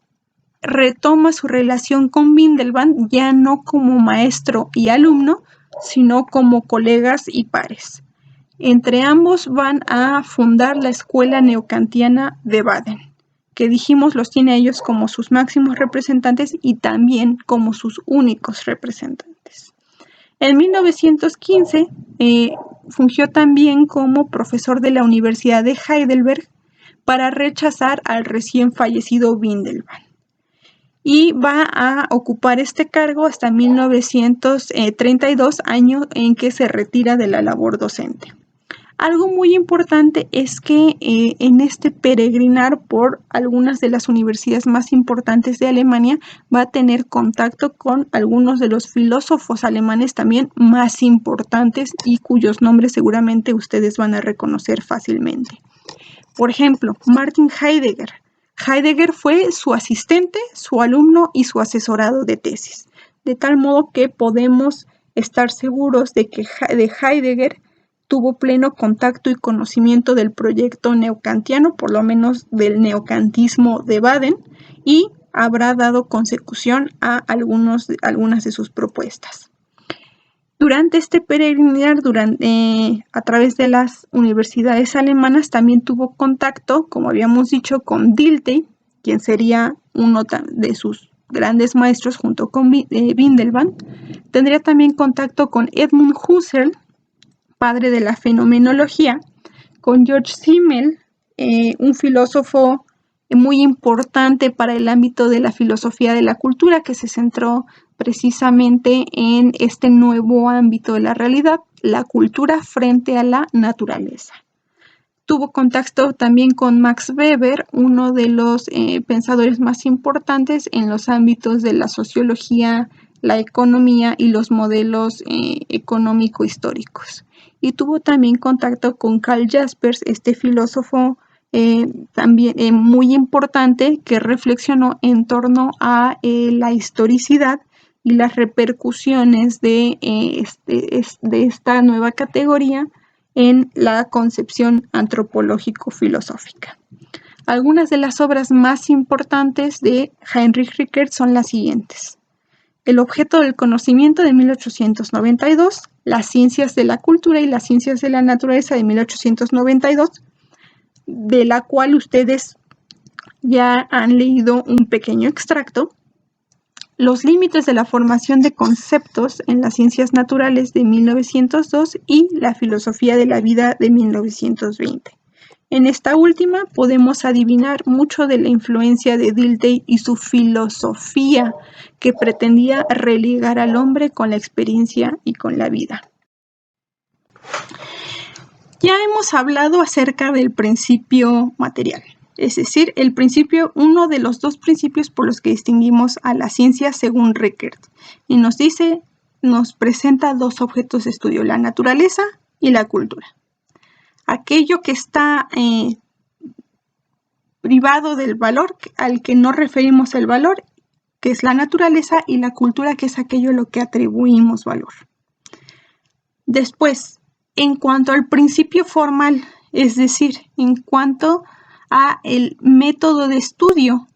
retoma su relación con Windelband ya no como maestro y alumno, sino como colegas y pares. Entre ambos van a fundar la Escuela Neokantiana de Baden, que dijimos los tiene a ellos como sus máximos representantes y también como sus únicos representantes. En 1915 fungió también como profesor de la Universidad de Heidelberg para rechazar al recién fallecido Windelband. Y va a ocupar este cargo hasta 1932, año en que se retira de la labor docente. Algo muy importante es que en este peregrinar por algunas de las universidades más importantes de Alemania va a tener contacto con algunos de los filósofos alemanes también más importantes y cuyos nombres seguramente ustedes van a reconocer fácilmente. Por ejemplo, Martin Heidegger. Heidegger fue su asistente, su alumno y su asesorado de tesis, de tal modo que podemos estar seguros de que Heidegger tuvo pleno contacto y conocimiento del proyecto neokantiano, por lo menos del neokantismo de Baden, y habrá dado consecución a algunas de sus propuestas. Durante este peregrinar, a través de las universidades alemanas, también tuvo contacto, como habíamos dicho, con Dilthey, quien sería uno de sus grandes maestros junto con Windelband. Tendría también contacto con Edmund Husserl, padre de la fenomenología, con George Simmel, un filósofo muy importante para el ámbito de la filosofía de la cultura, que se centró precisamente en este nuevo ámbito de la realidad, la cultura frente a la naturaleza. Tuvo contacto también con Max Weber, uno de los pensadores más importantes en los ámbitos de la sociología, la economía y los modelos económico-históricos. Y tuvo también contacto con Karl Jaspers, este filósofo también muy importante que reflexionó en torno a la historicidad y las repercusiones de esta nueva categoría en la concepción antropológico-filosófica. Algunas de las obras más importantes de Heinrich Rickert son las siguientes: El objeto del conocimiento de 1892, Las ciencias de la cultura y las ciencias de la naturaleza de 1892, de la cual ustedes ya han leído un pequeño extracto. Los límites de la formación de conceptos en las ciencias naturales de 1902 y la filosofía de la vida de 1920. En esta última podemos adivinar mucho de la influencia de Dilthey y su filosofía, que pretendía religar al hombre con la experiencia y con la vida. Ya hemos hablado acerca del principio material, es decir, uno de los dos principios por los que distinguimos a la ciencia según Rickert, y nos presenta dos objetos de estudio, la naturaleza y la cultura. Aquello que está privado del valor, al que no referimos el valor, que es la naturaleza, y la cultura, que es aquello a lo que atribuimos valor. Después, en cuanto al principio formal, es decir, en cuanto a el método de estudio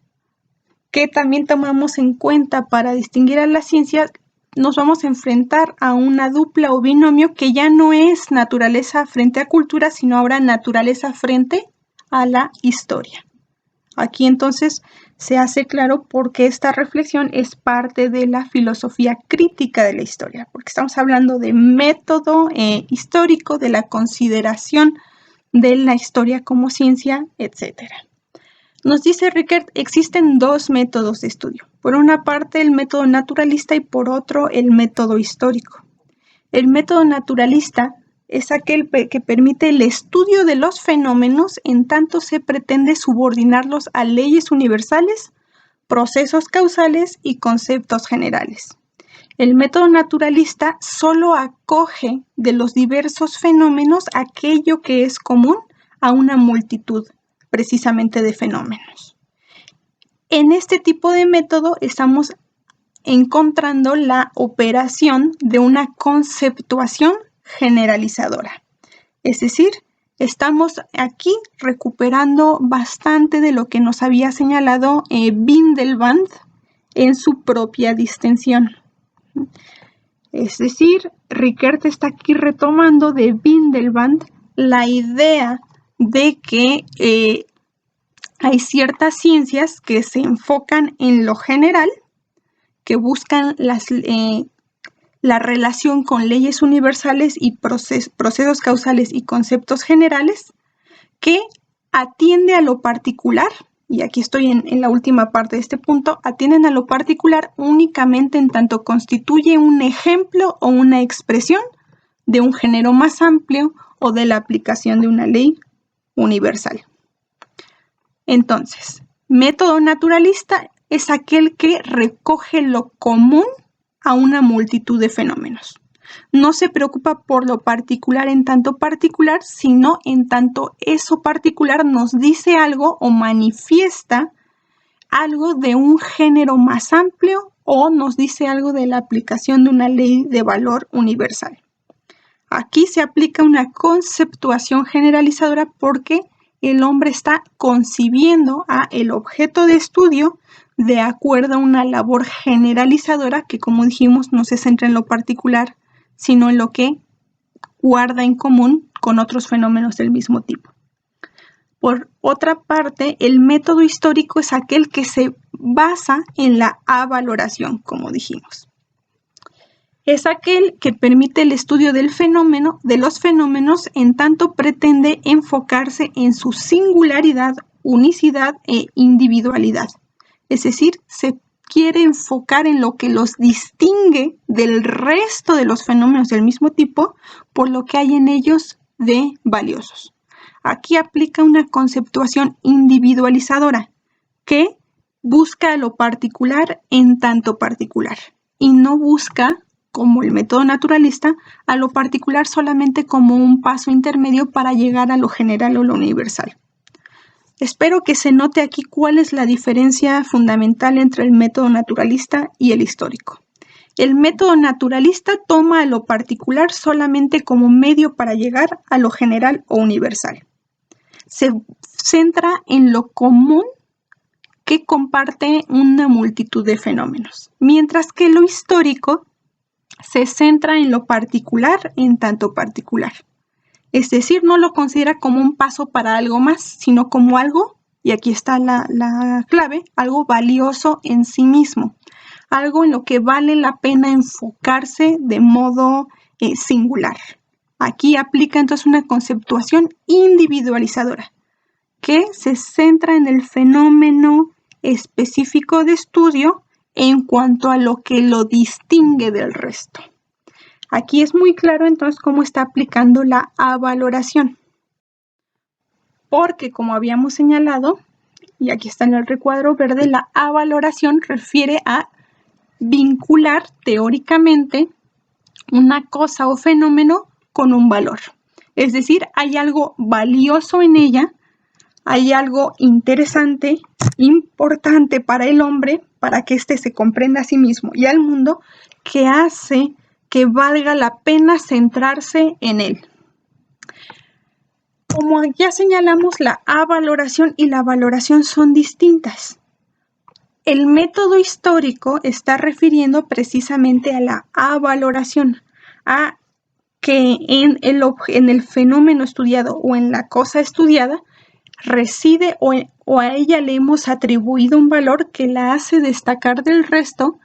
que también tomamos en cuenta para distinguir a la ciencia, nos vamos a enfrentar a una dupla o binomio que ya no es naturaleza frente a cultura, sino ahora naturaleza frente a la historia. Aquí entonces se hace claro por qué esta reflexión es parte de la filosofía crítica de la historia, porque estamos hablando de método histórico, de la consideración de la historia como ciencia, etc. Nos dice Rickert, existen dos métodos de estudio. Por una parte, el método naturalista y por otro, el método histórico. El método naturalista es aquel que permite el estudio de los fenómenos en tanto se pretende subordinarlos a leyes universales, procesos causales y conceptos generales. El método naturalista solo acoge de los diversos fenómenos aquello que es común a una multitud, precisamente de fenómenos. En este tipo de método estamos encontrando la operación de una conceptuación generalizadora. Es decir, estamos aquí recuperando bastante de lo que nos había señalado Windelband en su propia distensión. Es decir, Rickert está aquí retomando de Windelband la idea de que hay ciertas ciencias que se enfocan en lo general, que buscan la relación con leyes universales y procesos causales y conceptos generales, que atiende a lo particular, y aquí estoy en la última parte de este punto, atienden a lo particular únicamente en tanto constituye un ejemplo o una expresión de un género más amplio o de la aplicación de una ley universal. Entonces, método naturalista es aquel que recoge lo común a una multitud de fenómenos. No se preocupa por lo particular en tanto particular, sino en tanto eso particular nos dice algo o manifiesta algo de un género más amplio o nos dice algo de la aplicación de una ley de valor universal. Aquí se aplica una conceptuación generalizadora porque el hombre está concibiendo a el objeto de estudio de acuerdo a una labor generalizadora que, como dijimos, no se centra en lo particular, sino en lo que guarda en común con otros fenómenos del mismo tipo. Por otra parte, el método histórico es aquel que se basa en la avaloración, como dijimos. Es aquel que permite el estudio del fenómeno, de los fenómenos, en tanto pretende enfocarse en su singularidad, unicidad e individualidad. Es decir, se quiere enfocar en lo que los distingue del resto de los fenómenos del mismo tipo, por lo que hay en ellos de valiosos. Aquí aplica una conceptuación individualizadora que busca lo particular en tanto particular y no busca, como el método naturalista, a lo particular solamente como un paso intermedio para llegar a lo general o lo universal. Espero que se note aquí cuál es la diferencia fundamental entre el método naturalista y el histórico. El método naturalista toma a lo particular solamente como medio para llegar a lo general o universal. Se centra en lo común que comparte una multitud de fenómenos, mientras que lo histórico se centra en lo particular en tanto particular. Es decir, no lo considera como un paso para algo más, sino como algo, y aquí está la clave, algo valioso en sí mismo, algo en lo que vale la pena enfocarse de modo singular. Aquí aplica entonces una conceptuación individualizadora que se centra en el fenómeno específico de estudio en cuanto a lo que lo distingue del resto. Aquí es muy claro entonces cómo está aplicando la avaloración, porque como habíamos señalado, y aquí está en el recuadro verde, la avaloración refiere a vincular teóricamente una cosa o fenómeno con un valor. Es decir, hay algo valioso en ella, hay algo interesante, importante para el hombre, para que éste se comprenda a sí mismo y al mundo, que hace que valga la pena centrarse en él. Como ya señalamos, la avaloración y la valoración son distintas. El método histórico está refiriendo precisamente a la avaloración, a que en el fenómeno estudiado o en la cosa estudiada reside o a ella le hemos atribuido un valor que la hace destacar del resto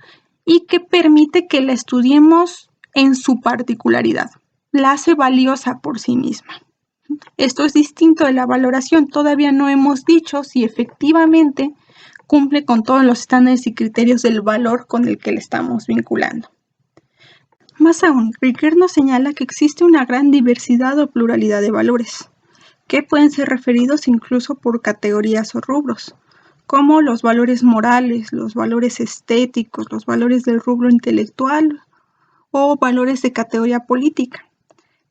y que permite que la estudiemos en su particularidad, la hace valiosa por sí misma. Esto es distinto de la valoración. Todavía no hemos dicho si efectivamente cumple con todos los estándares y criterios del valor con el que le estamos vinculando. Más aún, Riquet nos señala que existe una gran diversidad o pluralidad de valores, que pueden ser referidos incluso por categorías o rubros, como los valores morales, los valores estéticos, los valores del rubro intelectual o valores de categoría política.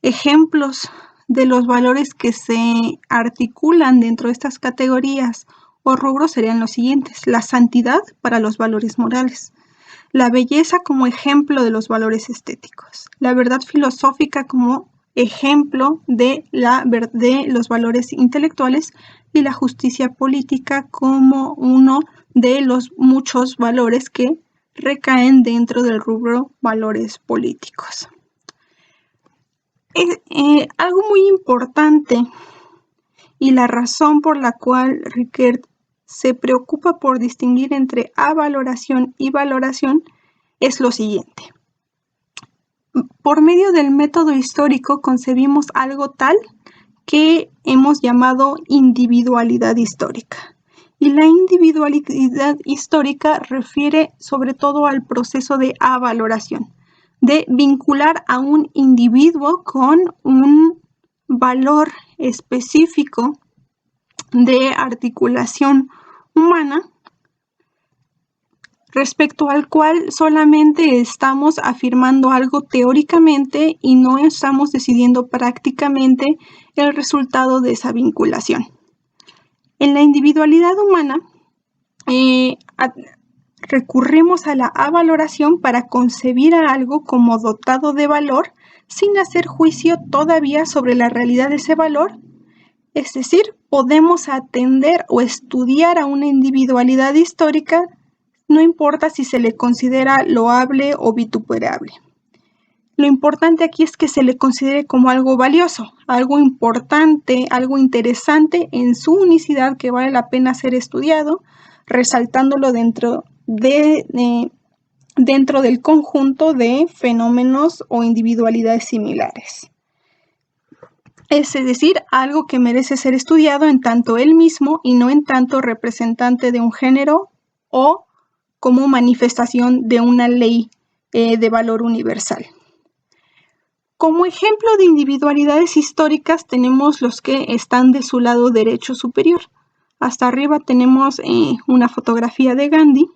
Ejemplos de los valores que se articulan dentro de estas categorías o rubros serían los siguientes: la santidad para los valores morales, la belleza como ejemplo de los valores estéticos, la verdad filosófica como ejemplo de los valores intelectuales y la justicia política como uno de los muchos valores que recaen dentro del rubro valores políticos. Algo muy importante y la razón por la cual Riquet se preocupa por distinguir entre avaloración y valoración es lo siguiente. Por medio del método histórico concebimos algo tal que hemos llamado individualidad histórica. Y la individualidad histórica refiere sobre todo al proceso de avaloración, de vincular a un individuo con un valor específico de articulación humana, respecto al cual solamente estamos afirmando algo teóricamente y no estamos decidiendo prácticamente el resultado de esa vinculación. En la individualidad humana, recurrimos a la avaloración para concebir a algo como dotado de valor sin hacer juicio todavía sobre la realidad de ese valor. Es decir, podemos atender o estudiar a una individualidad histórica, no importa si se le considera loable o vituperable. Lo importante aquí es que se le considere como algo valioso, algo importante, algo interesante en su unicidad que vale la pena ser estudiado, resaltándolo dentro del conjunto de fenómenos o individualidades similares. Es decir, algo que merece ser estudiado en tanto él mismo y no en tanto representante de un género o como manifestación de una ley de valor universal. Como ejemplo de individualidades históricas tenemos los que están de su lado derecho superior. Hasta arriba tenemos una fotografía de Gandhi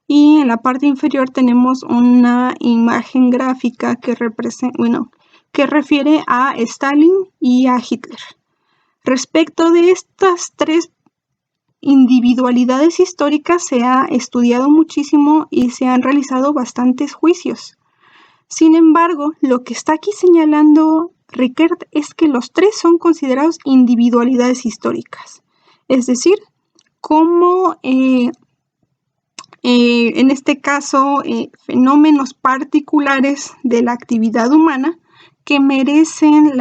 y en la parte inferior tenemos una imagen gráfica que refiere a Stalin y a Hitler. Respecto de estas tres individualidades históricas se ha estudiado muchísimo y se han realizado bastantes juicios. Sin embargo, lo que está aquí señalando Rickert es que los tres son considerados individualidades históricas. Es decir, como en este caso fenómenos particulares de la actividad humana que merecen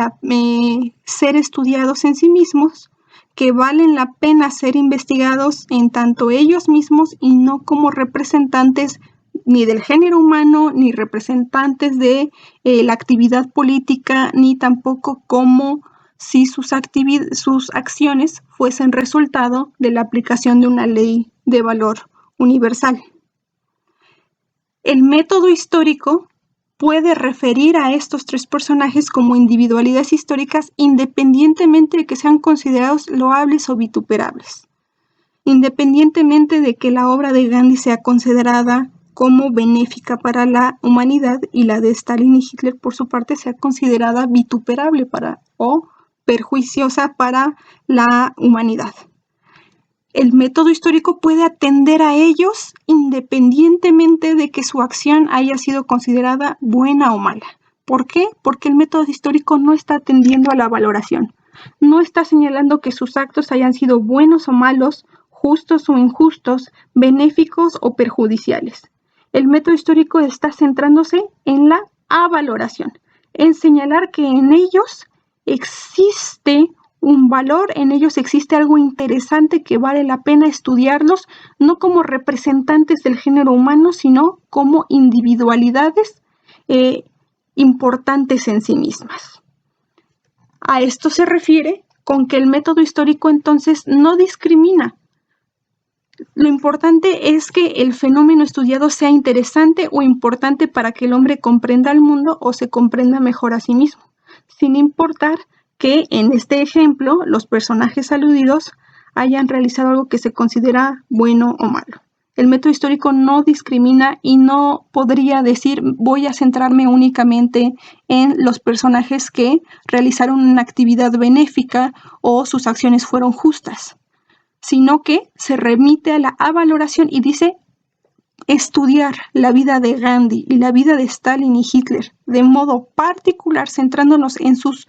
ser estudiados en sí mismos, que valen la pena ser investigados en tanto ellos mismos y no como representantes ni del género humano, ni representantes de la actividad política, ni tampoco como si sus acciones fuesen resultado de la aplicación de una ley de valor universal. El método histórico puede referir a estos tres personajes como individualidades históricas independientemente de que sean considerados loables o vituperables, independientemente de que la obra de Gandhi sea considerada como benéfica para la humanidad y la de Stalin y Hitler por su parte sea considerada vituperable o perjuiciosa para la humanidad. El método histórico puede atender a ellos independientemente de que su acción haya sido considerada buena o mala. ¿Por qué? Porque el método histórico no está atendiendo a la valoración. No está señalando que sus actos hayan sido buenos o malos, justos o injustos, benéficos o perjudiciales. El método histórico está centrándose en la avaloración, en señalar que en ellos existe un valor, en ellos existe algo interesante que vale la pena estudiarlos, no como representantes del género humano, sino como individualidades importantes en sí mismas. A esto se refiere con que el método histórico entonces no discrimina. Lo importante es que el fenómeno estudiado sea interesante o importante para que el hombre comprenda el mundo o se comprenda mejor a sí mismo, sin importar que en este ejemplo los personajes aludidos hayan realizado algo que se considera bueno o malo. El método histórico no discrimina y no podría decir voy a centrarme únicamente en los personajes que realizaron una actividad benéfica o sus acciones fueron justas, sino que se remite a la avaloración y dice estudiar la vida de Gandhi y la vida de Stalin y Hitler de modo particular, centrándonos en sus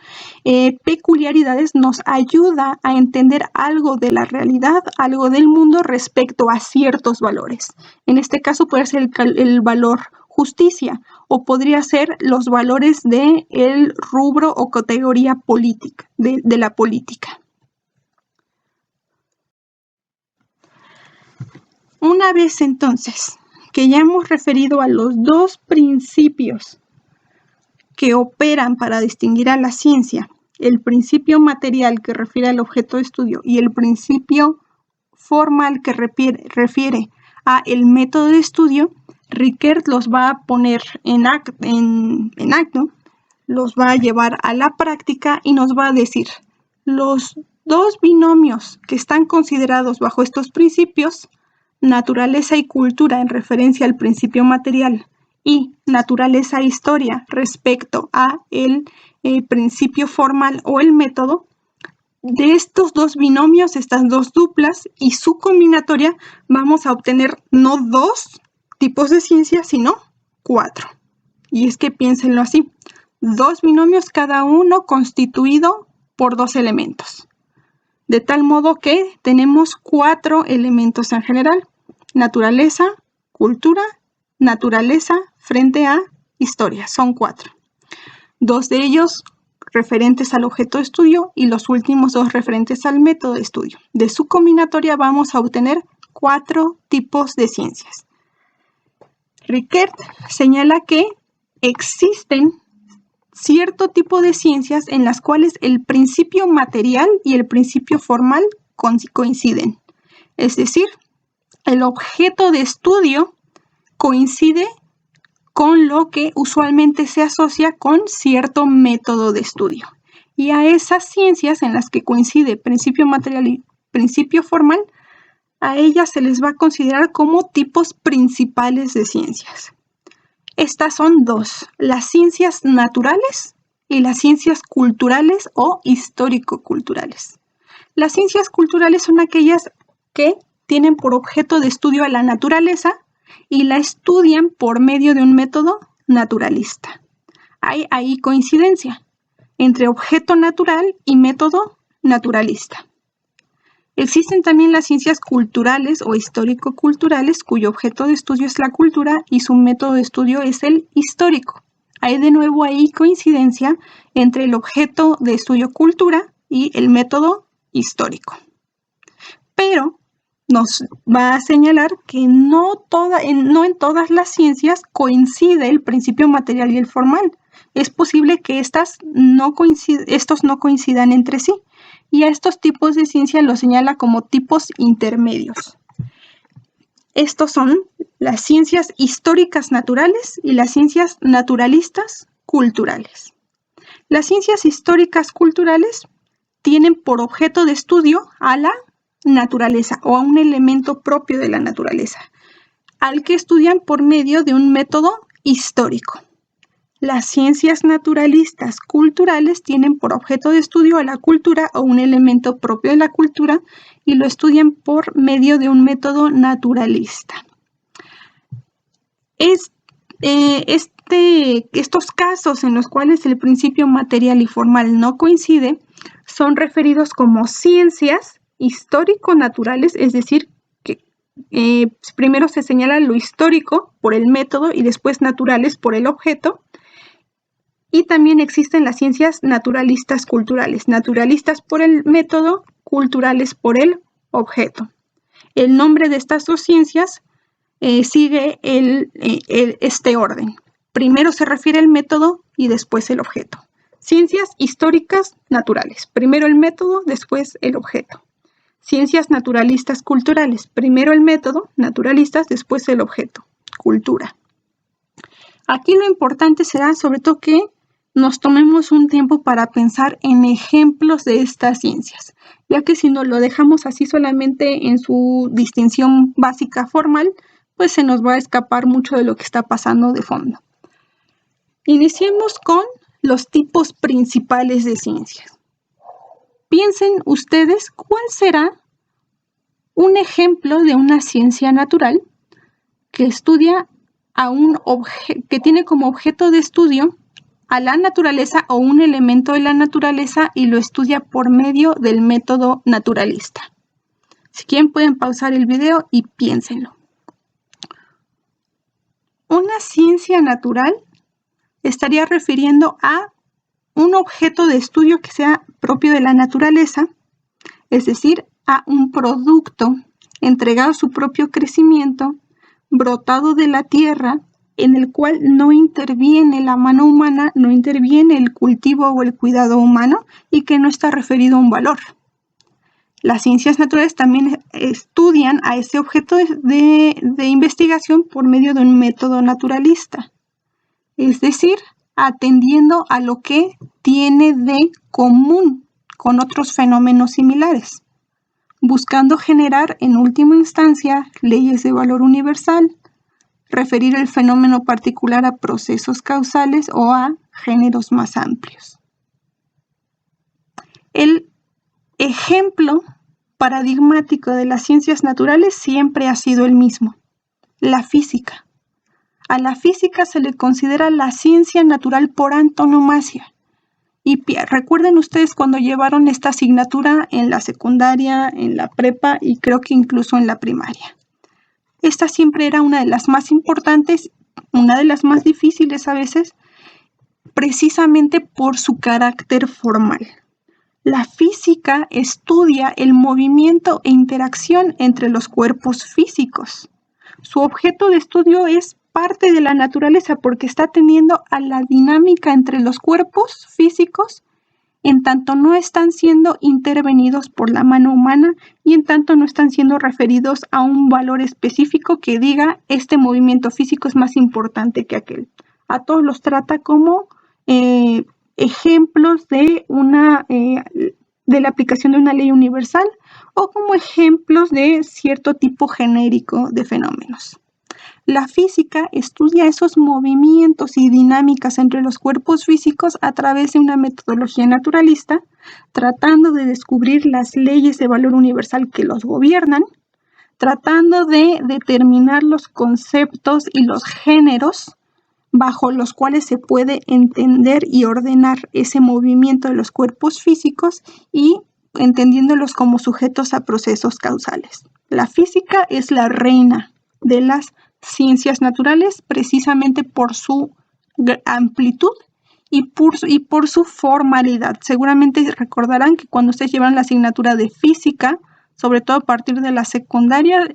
peculiaridades, nos ayuda a entender algo de la realidad, algo del mundo respecto a ciertos valores. En este caso puede ser el valor justicia o podría ser los valores del rubro o categoría política, de la política. Una vez entonces que ya hemos referido a los dos principios que operan para distinguir a la ciencia, el principio material que refiere al objeto de estudio y el principio formal que refiere a el método de estudio, Rickert los va a poner en acto los va a llevar a la práctica y nos va a decir, los dos binomios que están considerados bajo estos principios, naturaleza y cultura en referencia al principio material y naturaleza e historia respecto a el principio formal o el método, de estos dos binomios, estas dos duplas y su combinatoria, vamos a obtener no 2 tipos de ciencia, sino 4. Y es que piénsenlo así, 2 binomios cada uno constituido por 2 elementos. De tal modo que tenemos 4 elementos en general: naturaleza, cultura, naturaleza frente a historia. Son 4. 2 de ellos referentes al objeto de estudio y los últimos 2 referentes al método de estudio. De su combinatoria vamos a obtener 4 tipos de ciencias. Rickert señala que existen cierto tipo de ciencias en las cuales el principio material y el principio formal coinciden. Es decir, el objeto de estudio coincide con lo que usualmente se asocia con cierto método de estudio. Y a esas ciencias en las que coincide principio material y principio formal, a ellas se les va a considerar como tipos principales de ciencias. Estas son 2, las ciencias naturales y las ciencias culturales o histórico-culturales. Las ciencias culturales son aquellas que tienen por objeto de estudio a la naturaleza y la estudian por medio de un método naturalista. Hay ahí coincidencia entre objeto natural y método naturalista. Existen también las ciencias culturales o histórico-culturales, cuyo objeto de estudio es la cultura y su método de estudio es el histórico. Hay de nuevo ahí coincidencia entre el objeto de estudio cultura y el método histórico. Pero nos va a señalar que no en todas las ciencias coincide el principio material y el formal. Es posible que estos no coincidan entre sí. Y a estos tipos de ciencia los señala como tipos intermedios. Estos son las ciencias históricas naturales y las ciencias naturalistas culturales. Las ciencias históricas culturales tienen por objeto de estudio a la naturaleza o a un elemento propio de la naturaleza, al que estudian por medio de un método histórico. Las ciencias naturalistas culturales tienen por objeto de estudio a la cultura o un elemento propio de la cultura y lo estudian por medio de un método naturalista. Estos casos en los cuales el principio material y formal no coincide son referidos como ciencias histórico-naturales, es decir, que primero se señala lo histórico por el método y después naturales por el objeto. Y también existen las ciencias naturalistas culturales, naturalistas por el método, culturales por el objeto. El nombre de estas 2 ciencias sigue este orden. Primero se refiere al método y después el objeto. Ciencias históricas naturales, primero el método, después el objeto. Ciencias naturalistas culturales, primero el método, naturalistas, después el objeto, cultura. Aquí lo importante será sobre todo que nos tomemos un tiempo para pensar en ejemplos de estas ciencias, ya que si no lo dejamos así solamente en su distinción básica formal, pues se nos va a escapar mucho de lo que está pasando de fondo. Iniciemos con los tipos principales de ciencias. Piensen ustedes cuál será un ejemplo de una ciencia natural que estudia que tiene como objeto de estudio a la naturaleza o un elemento de la naturaleza y lo estudia por medio del método naturalista. Si quieren pueden pausar el video y piénsenlo. Una ciencia natural estaría refiriendo a un objeto de estudio que sea propio de la naturaleza, es decir, a un producto entregado a su propio crecimiento, brotado de la tierra, en el cual no interviene la mano humana, no interviene el cultivo o el cuidado humano y que no está referido a un valor. Las ciencias naturales también estudian a ese objeto de investigación por medio de un método naturalista, es decir, atendiendo a lo que tiene de común con otros fenómenos similares, buscando generar en última instancia leyes de valor universal, referir el fenómeno particular a procesos causales o a géneros más amplios. El ejemplo paradigmático de las ciencias naturales siempre ha sido el mismo, la física. A la física se le considera la ciencia natural por antonomasia. Y recuerden ustedes cuando llevaron esta asignatura en la secundaria, en la prepa y creo que incluso en la primaria. Esta siempre era una de las más importantes, una de las más difíciles a veces, precisamente por su carácter formal. La física estudia el movimiento e interacción entre los cuerpos físicos. Su objeto de estudio es parte de la naturaleza porque está atendiendo a la dinámica entre los cuerpos físicos en tanto no están siendo intervenidos por la mano humana y en tanto no están siendo referidos a un valor específico que diga este movimiento físico es más importante que aquel. A todos los trata como ejemplos de la aplicación de una ley universal o como ejemplos de cierto tipo genérico de fenómenos. La física estudia esos movimientos y dinámicas entre los cuerpos físicos a través de una metodología naturalista, tratando de descubrir las leyes de valor universal que los gobiernan, tratando de determinar los conceptos y los géneros bajo los cuales se puede entender y ordenar ese movimiento de los cuerpos físicos y entendiéndolos como sujetos a procesos causales. La física es la reina de las ciencias naturales precisamente por su amplitud y por su formalidad. Seguramente recordarán que cuando ustedes llevan la asignatura de física, sobre todo a partir de la secundaria,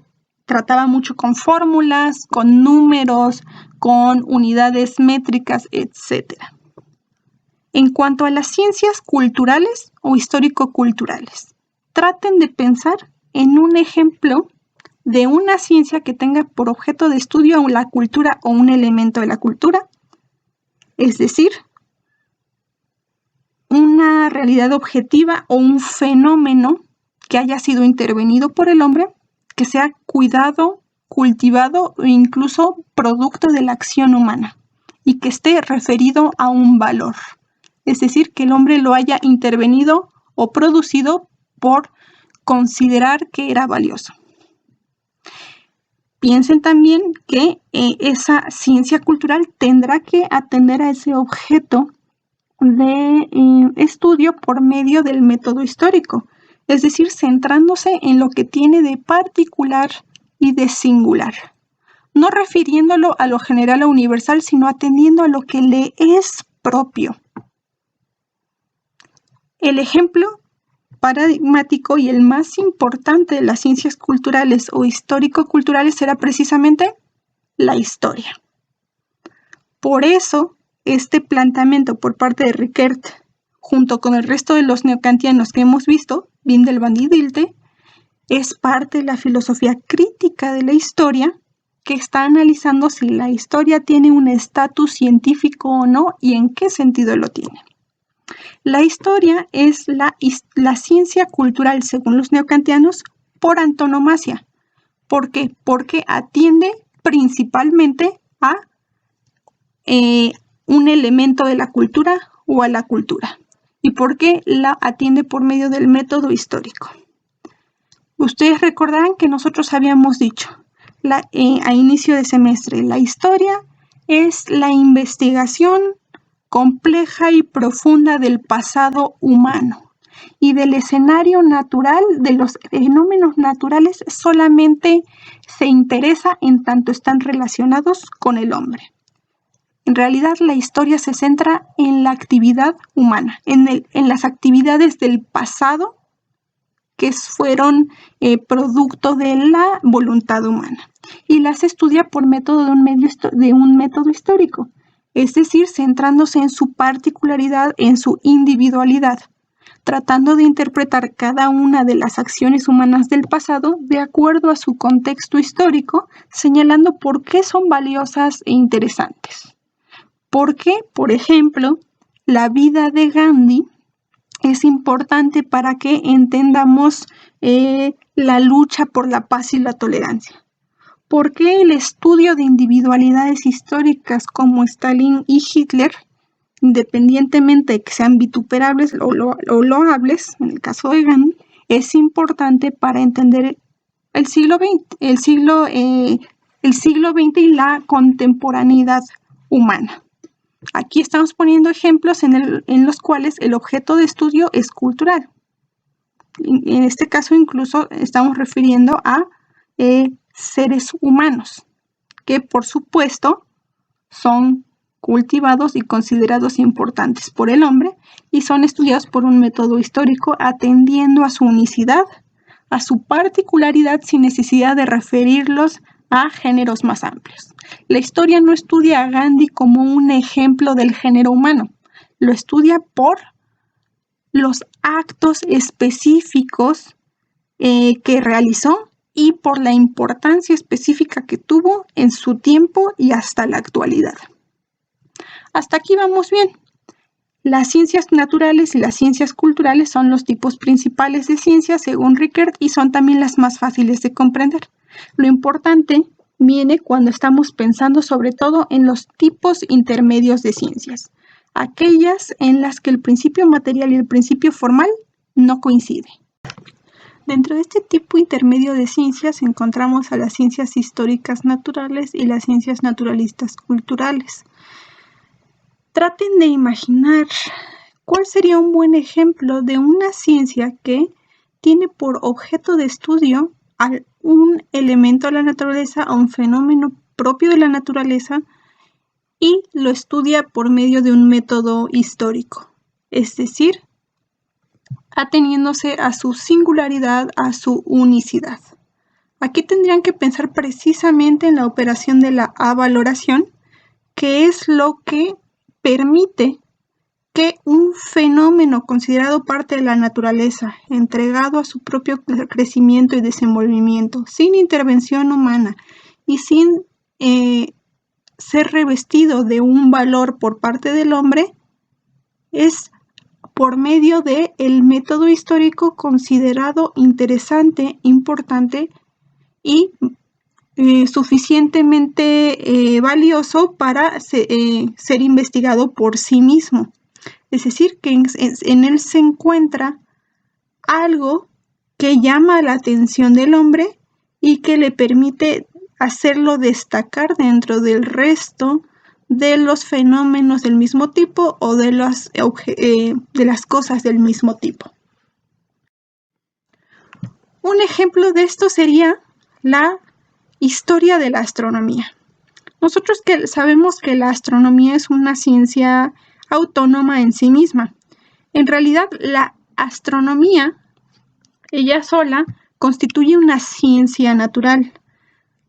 trataba mucho con fórmulas, con números, con unidades métricas, etc. En cuanto a las ciencias culturales o histórico-culturales, traten de pensar en un ejemplo de una ciencia que tenga por objeto de estudio la cultura o un elemento de la cultura, es decir, una realidad objetiva o un fenómeno que haya sido intervenido por el hombre, que sea cuidado, cultivado o incluso producto de la acción humana y que esté referido a un valor, es decir, que el hombre lo haya intervenido o producido por considerar que era valioso. Piensen también que esa ciencia cultural tendrá que atender a ese objeto de estudio por medio del método histórico, es decir, centrándose en lo que tiene de particular y de singular, no refiriéndolo a lo general o universal, sino atendiendo a lo que le es propio. El ejemplo paradigmático y el más importante de las ciencias culturales o histórico-culturales será precisamente la historia. Por eso, este planteamiento por parte de Rickert, junto con el resto de los neokantianos que hemos visto, Windelband y Dilthey, es parte de la filosofía crítica de la historia que está analizando si la historia tiene un estatus científico o no y en qué sentido lo tiene. La historia es la ciencia cultural, según los neokantianos, por antonomasia. ¿Por qué? Porque atiende principalmente a un elemento de la cultura o a la cultura. ¿Y por qué la atiende por medio del método histórico? Ustedes recordarán que nosotros habíamos dicho a inicio de semestre, la historia es la investigación compleja y profunda del pasado humano y del escenario natural, de los fenómenos naturales, solamente se interesa en tanto están relacionados con el hombre. En realidad, la historia se centra en la actividad humana, en las actividades del pasado que fueron producto de la voluntad humana y las estudia por método de un método histórico, es decir, centrándose en su particularidad, en su individualidad, tratando de interpretar cada una de las acciones humanas del pasado de acuerdo a su contexto histórico, señalando por qué son valiosas e interesantes. ¿Por qué? Por ejemplo, la vida de Gandhi es importante para que entendamos la lucha por la paz y la tolerancia. ¿Por qué el estudio de individualidades históricas como Stalin y Hitler, independientemente de que sean vituperables o loables, en el caso de Gandhi, es importante para entender el siglo XX, el siglo XX y la contemporaneidad humana? Aquí estamos poniendo ejemplos en los cuales el objeto de estudio es cultural. En este caso incluso estamos refiriendo a seres humanos, que por supuesto son cultivados y considerados importantes por el hombre y son estudiados por un método histórico atendiendo a su unicidad, a su particularidad sin necesidad de referirlos a géneros más amplios. La historia no estudia a Gandhi como un ejemplo del género humano, lo estudia por los actos específicos que realizó y por la importancia específica que tuvo en su tiempo y hasta la actualidad. Hasta aquí vamos bien. Las ciencias naturales y las ciencias culturales son los tipos principales de ciencias según Rickert y son también las más fáciles de comprender. Lo importante viene cuando estamos pensando sobre todo en los tipos intermedios de ciencias, aquellas en las que el principio material y el principio formal no coinciden. Dentro de este tipo intermedio de ciencias encontramos a las ciencias históricas naturales y las ciencias naturalistas culturales. Traten de imaginar cuál sería un buen ejemplo de una ciencia que tiene por objeto de estudio a un elemento de la naturaleza, a un fenómeno propio de la naturaleza y lo estudia por medio de un método histórico, es decir, ateniéndose a su singularidad, a su unicidad. Aquí tendrían que pensar precisamente en la operación de la avaloración, que es lo que permite que un fenómeno considerado parte de la naturaleza, entregado a su propio crecimiento y desenvolvimiento, sin intervención humana y sin ser revestido de un valor por parte del hombre, es por medio del método histórico considerado interesante, importante y suficientemente valioso para ser investigado por sí mismo. Es decir, que en él se encuentra algo que llama la atención del hombre y que le permite hacerlo destacar dentro del resto de los fenómenos del mismo tipo o de las cosas del mismo tipo. Un ejemplo de esto sería la historia de la astronomía. Nosotros sabemos que la astronomía es una ciencia autónoma en sí misma. En realidad, la astronomía, ella sola, constituye una ciencia natural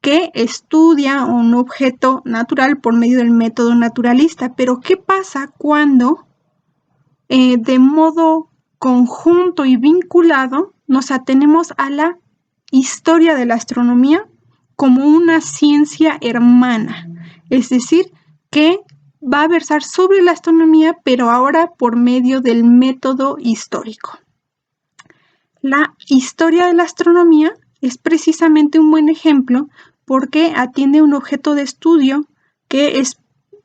que estudia un objeto natural por medio del método naturalista. Pero, ¿qué pasa cuando de modo conjunto y vinculado nos atenemos a la historia de la astronomía como una ciencia hermana? Es decir, que va a versar sobre la astronomía, pero ahora por medio del método histórico. La historia de la astronomía es precisamente un buen ejemplo porque atiende un objeto de estudio que es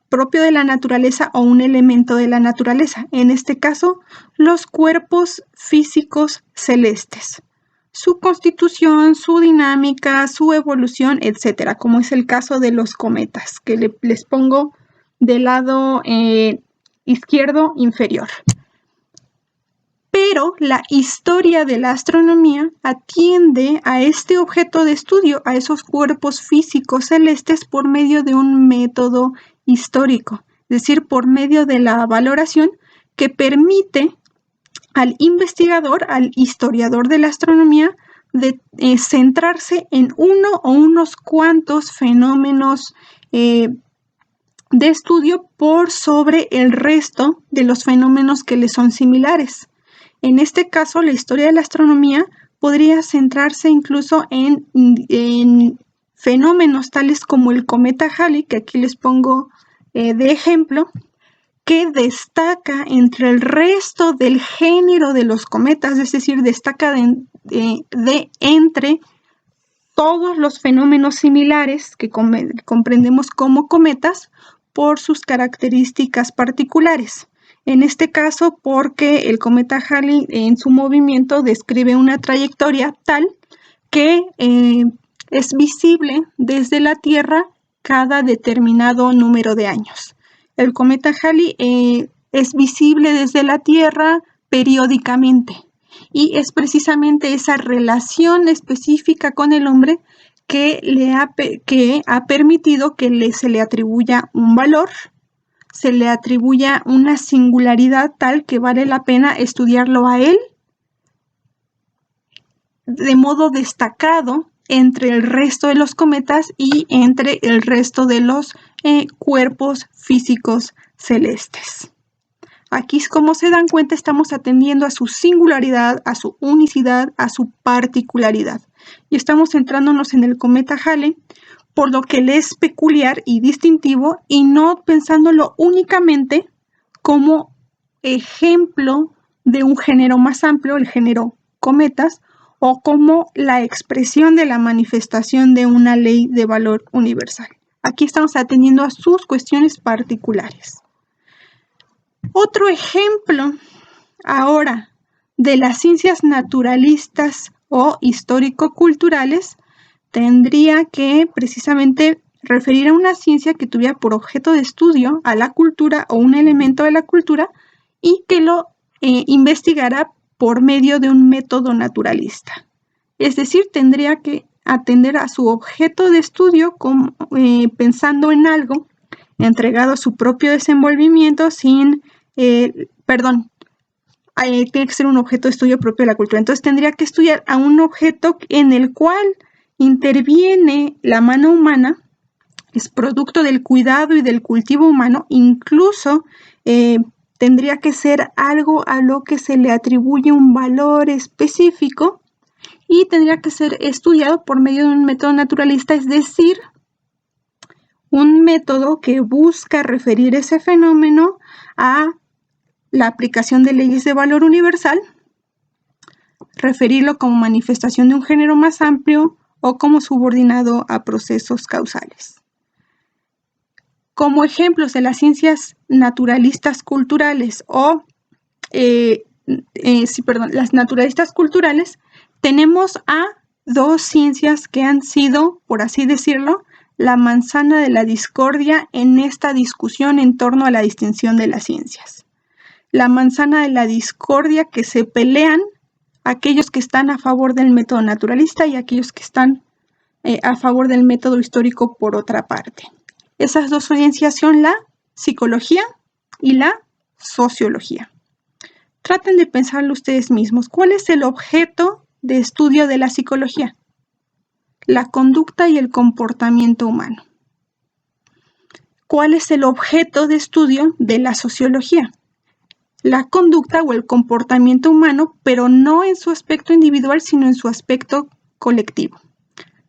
propio de la naturaleza o un elemento de la naturaleza, en este caso, los cuerpos físicos celestes, su constitución, su dinámica, su evolución, etcétera, como es el caso de los cometas, que les pongo del lado izquierdo inferior. Pero la historia de la astronomía atiende a este objeto de estudio, a esos cuerpos físicos celestes por medio de un método histórico, es decir, por medio de la valoración que permite al investigador, al historiador de la astronomía, de centrarse en uno o unos cuantos fenómenos de estudio por sobre el resto de los fenómenos que le son similares. En este caso, la historia de la astronomía podría centrarse incluso en fenómenos tales como el cometa Halley, que aquí les pongo de ejemplo que destaca entre el resto del género de los cometas, es decir, destaca entre todos los fenómenos similares que comprendemos como cometas por sus características particulares. En este caso, porque el cometa Halley en su movimiento describe una trayectoria tal que es visible desde la Tierra cada determinado número de años. El cometa Halley es visible desde la Tierra periódicamente y es precisamente esa relación específica con el hombre que ha permitido que se le atribuya un valor, se le atribuya una singularidad tal que vale la pena estudiarlo a él de modo destacado entre el resto de los cometas y entre el resto de los cuerpos físicos celestes. Aquí, como se dan cuenta, estamos atendiendo a su singularidad, a su unicidad, a su particularidad. Y estamos centrándonos en el cometa Halley, por lo que le es peculiar y distintivo, y no pensándolo únicamente como ejemplo de un género más amplio, el género cometas, o como la expresión de la manifestación de una ley de valor universal. Aquí estamos atendiendo a sus cuestiones particulares. Otro ejemplo ahora de las ciencias naturalistas o histórico-culturales tendría que precisamente referir a una ciencia que tuviera por objeto de estudio a la cultura o un elemento de la cultura y que lo investigara por medio de un método naturalista. Es decir, tendría que atender a su objeto de estudio pensando en algo entregado a su propio desenvolvimiento tiene que ser un objeto de estudio propio de la cultura. Entonces tendría que estudiar a un objeto en el cual interviene la mano humana, es producto del cuidado y del cultivo humano, incluso tendría que ser algo a lo que se le atribuye un valor específico y tendría que ser estudiado por medio de un método naturalista, es decir, un método que busca referir ese fenómeno a la aplicación de leyes de valor universal, referirlo como manifestación de un género más amplio o como subordinado a procesos causales. Como ejemplos de las ciencias naturalistas culturales las naturalistas culturales, tenemos a dos ciencias que han sido, por así decirlo, la manzana de la discordia en esta discusión en torno a la distinción de las ciencias. La manzana de la discordia que se pelean aquellos que están a favor del método naturalista y aquellos que están a favor del método histórico por otra parte. Esas dos ciencias son la psicología y la sociología. Traten de pensarlo ustedes mismos. ¿Cuál es el objeto de estudio de la psicología? La conducta y el comportamiento humano. ¿Cuál es el objeto de estudio de la sociología? La conducta o el comportamiento humano, pero no en su aspecto individual, sino en su aspecto colectivo.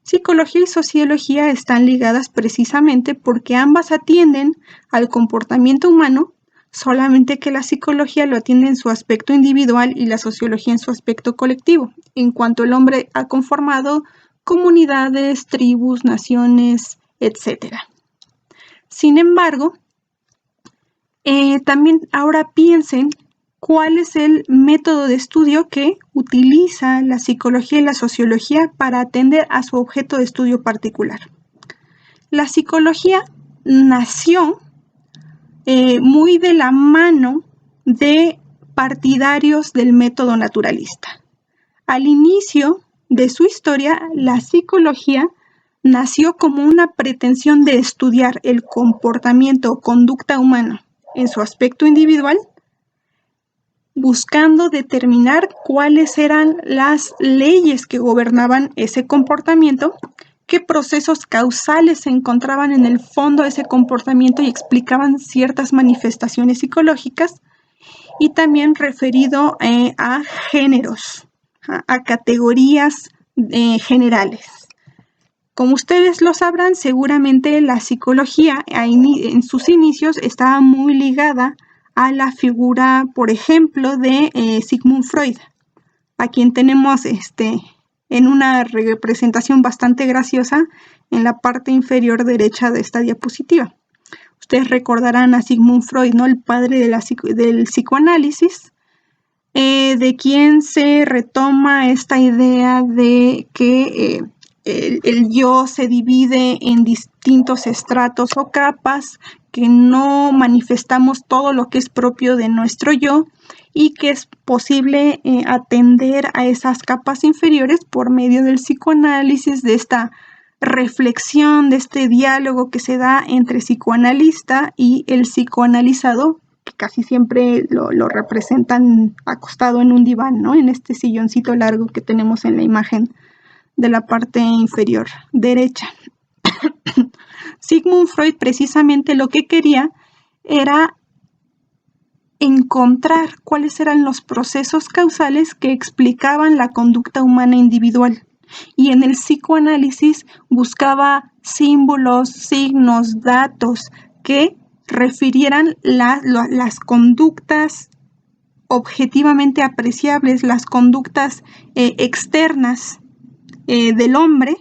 Psicología y sociología están ligadas precisamente porque ambas atienden al comportamiento humano, solamente que la psicología lo atiende en su aspecto individual y la sociología en su aspecto colectivo, en cuanto el hombre ha conformado comunidades, tribus, naciones, etc. Sin embargo, también ahora piensen cuál es el método de estudio que utiliza la psicología y la sociología para atender a su objeto de estudio particular. La psicología nació muy de la mano de partidarios del método naturalista. Al inicio de su historia, la psicología nació como una pretensión de estudiar el comportamiento o conducta humana en su aspecto individual, buscando determinar cuáles eran las leyes que gobernaban ese comportamiento, qué procesos causales se encontraban en el fondo de ese comportamiento y explicaban ciertas manifestaciones psicológicas, y también referido a géneros, a categorías generales. Como ustedes lo sabrán, seguramente la psicología en sus inicios estaba muy ligada a la figura, por ejemplo, de Sigmund Freud, a quien tenemos en una representación bastante graciosa en la parte inferior derecha de esta diapositiva. Ustedes recordarán a Sigmund Freud, ¿no? El padre del psicoanálisis, de quien se retoma esta idea de que el yo se divide en distintos estratos o capas, que no manifestamos todo lo que es propio de nuestro yo y que es posible atender a esas capas inferiores por medio del psicoanálisis, de esta reflexión, de este diálogo que se da entre psicoanalista y el psicoanalizado, que casi siempre lo representan acostado en un diván, ¿no? En este silloncito largo que tenemos en la imagen de la parte inferior derecha. Sigmund Freud precisamente lo que quería era encontrar cuáles eran los procesos causales que explicaban la conducta humana individual. Y en el psicoanálisis buscaba símbolos, signos, datos que refirieran las conductas objetivamente apreciables, las conductas externas del hombre,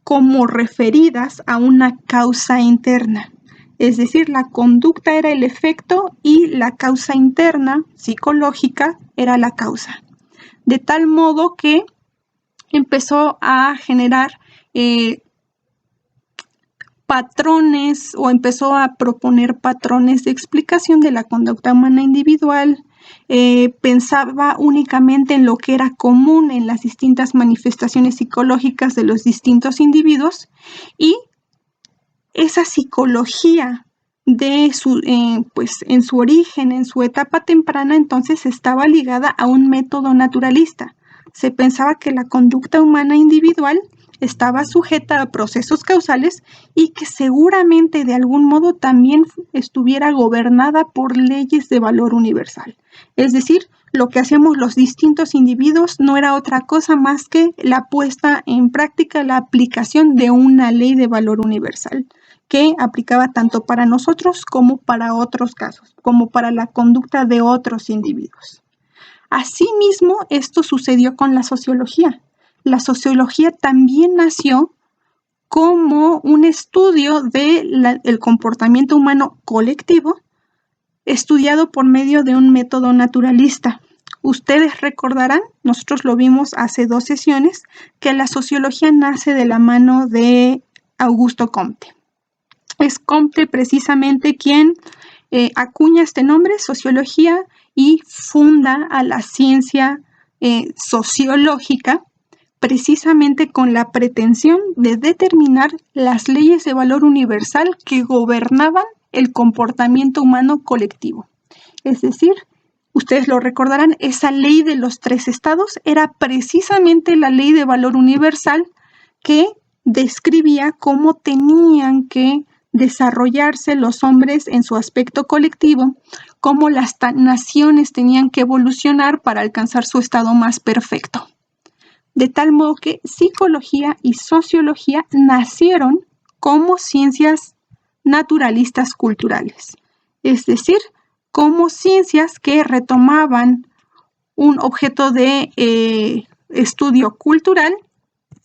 como referidas a una causa interna. Es decir, la conducta era el efecto y la causa interna, psicológica, era la causa. De tal modo que empezó a generar patrones, o empezó a proponer patrones de explicación de la conducta humana individual. Pensaba únicamente en lo que era común en las distintas manifestaciones psicológicas de los distintos individuos, y esa psicología en su origen, en su etapa temprana, entonces estaba ligada a un método naturalista. Se pensaba que la conducta humana individual estaba sujeta a procesos causales y que seguramente de algún modo también estuviera gobernada por leyes de valor universal. Es decir, lo que hacíamos los distintos individuos no era otra cosa más que la puesta en práctica, la aplicación de una ley de valor universal que aplicaba tanto para nosotros como para otros casos, como para la conducta de otros individuos. Asimismo, esto sucedió con la sociología. La sociología también nació como un estudio del comportamiento humano colectivo, estudiado por medio de un método naturalista. Ustedes recordarán, nosotros lo vimos hace 2 sesiones, que la sociología nace de la mano de Augusto Comte. Es Comte precisamente quien acuña este nombre, sociología, y funda a la ciencia sociológica, precisamente con la pretensión de determinar las leyes de valor universal que gobernaban el comportamiento humano colectivo. Es decir, ustedes lo recordarán, esa ley de los 3 estados era precisamente la ley de valor universal que describía cómo tenían que desarrollarse los hombres en su aspecto colectivo, cómo las naciones tenían que evolucionar para alcanzar su estado más perfecto. De tal modo que psicología y sociología nacieron como ciencias naturalistas culturales, es decir, como ciencias que retomaban un objeto de estudio cultural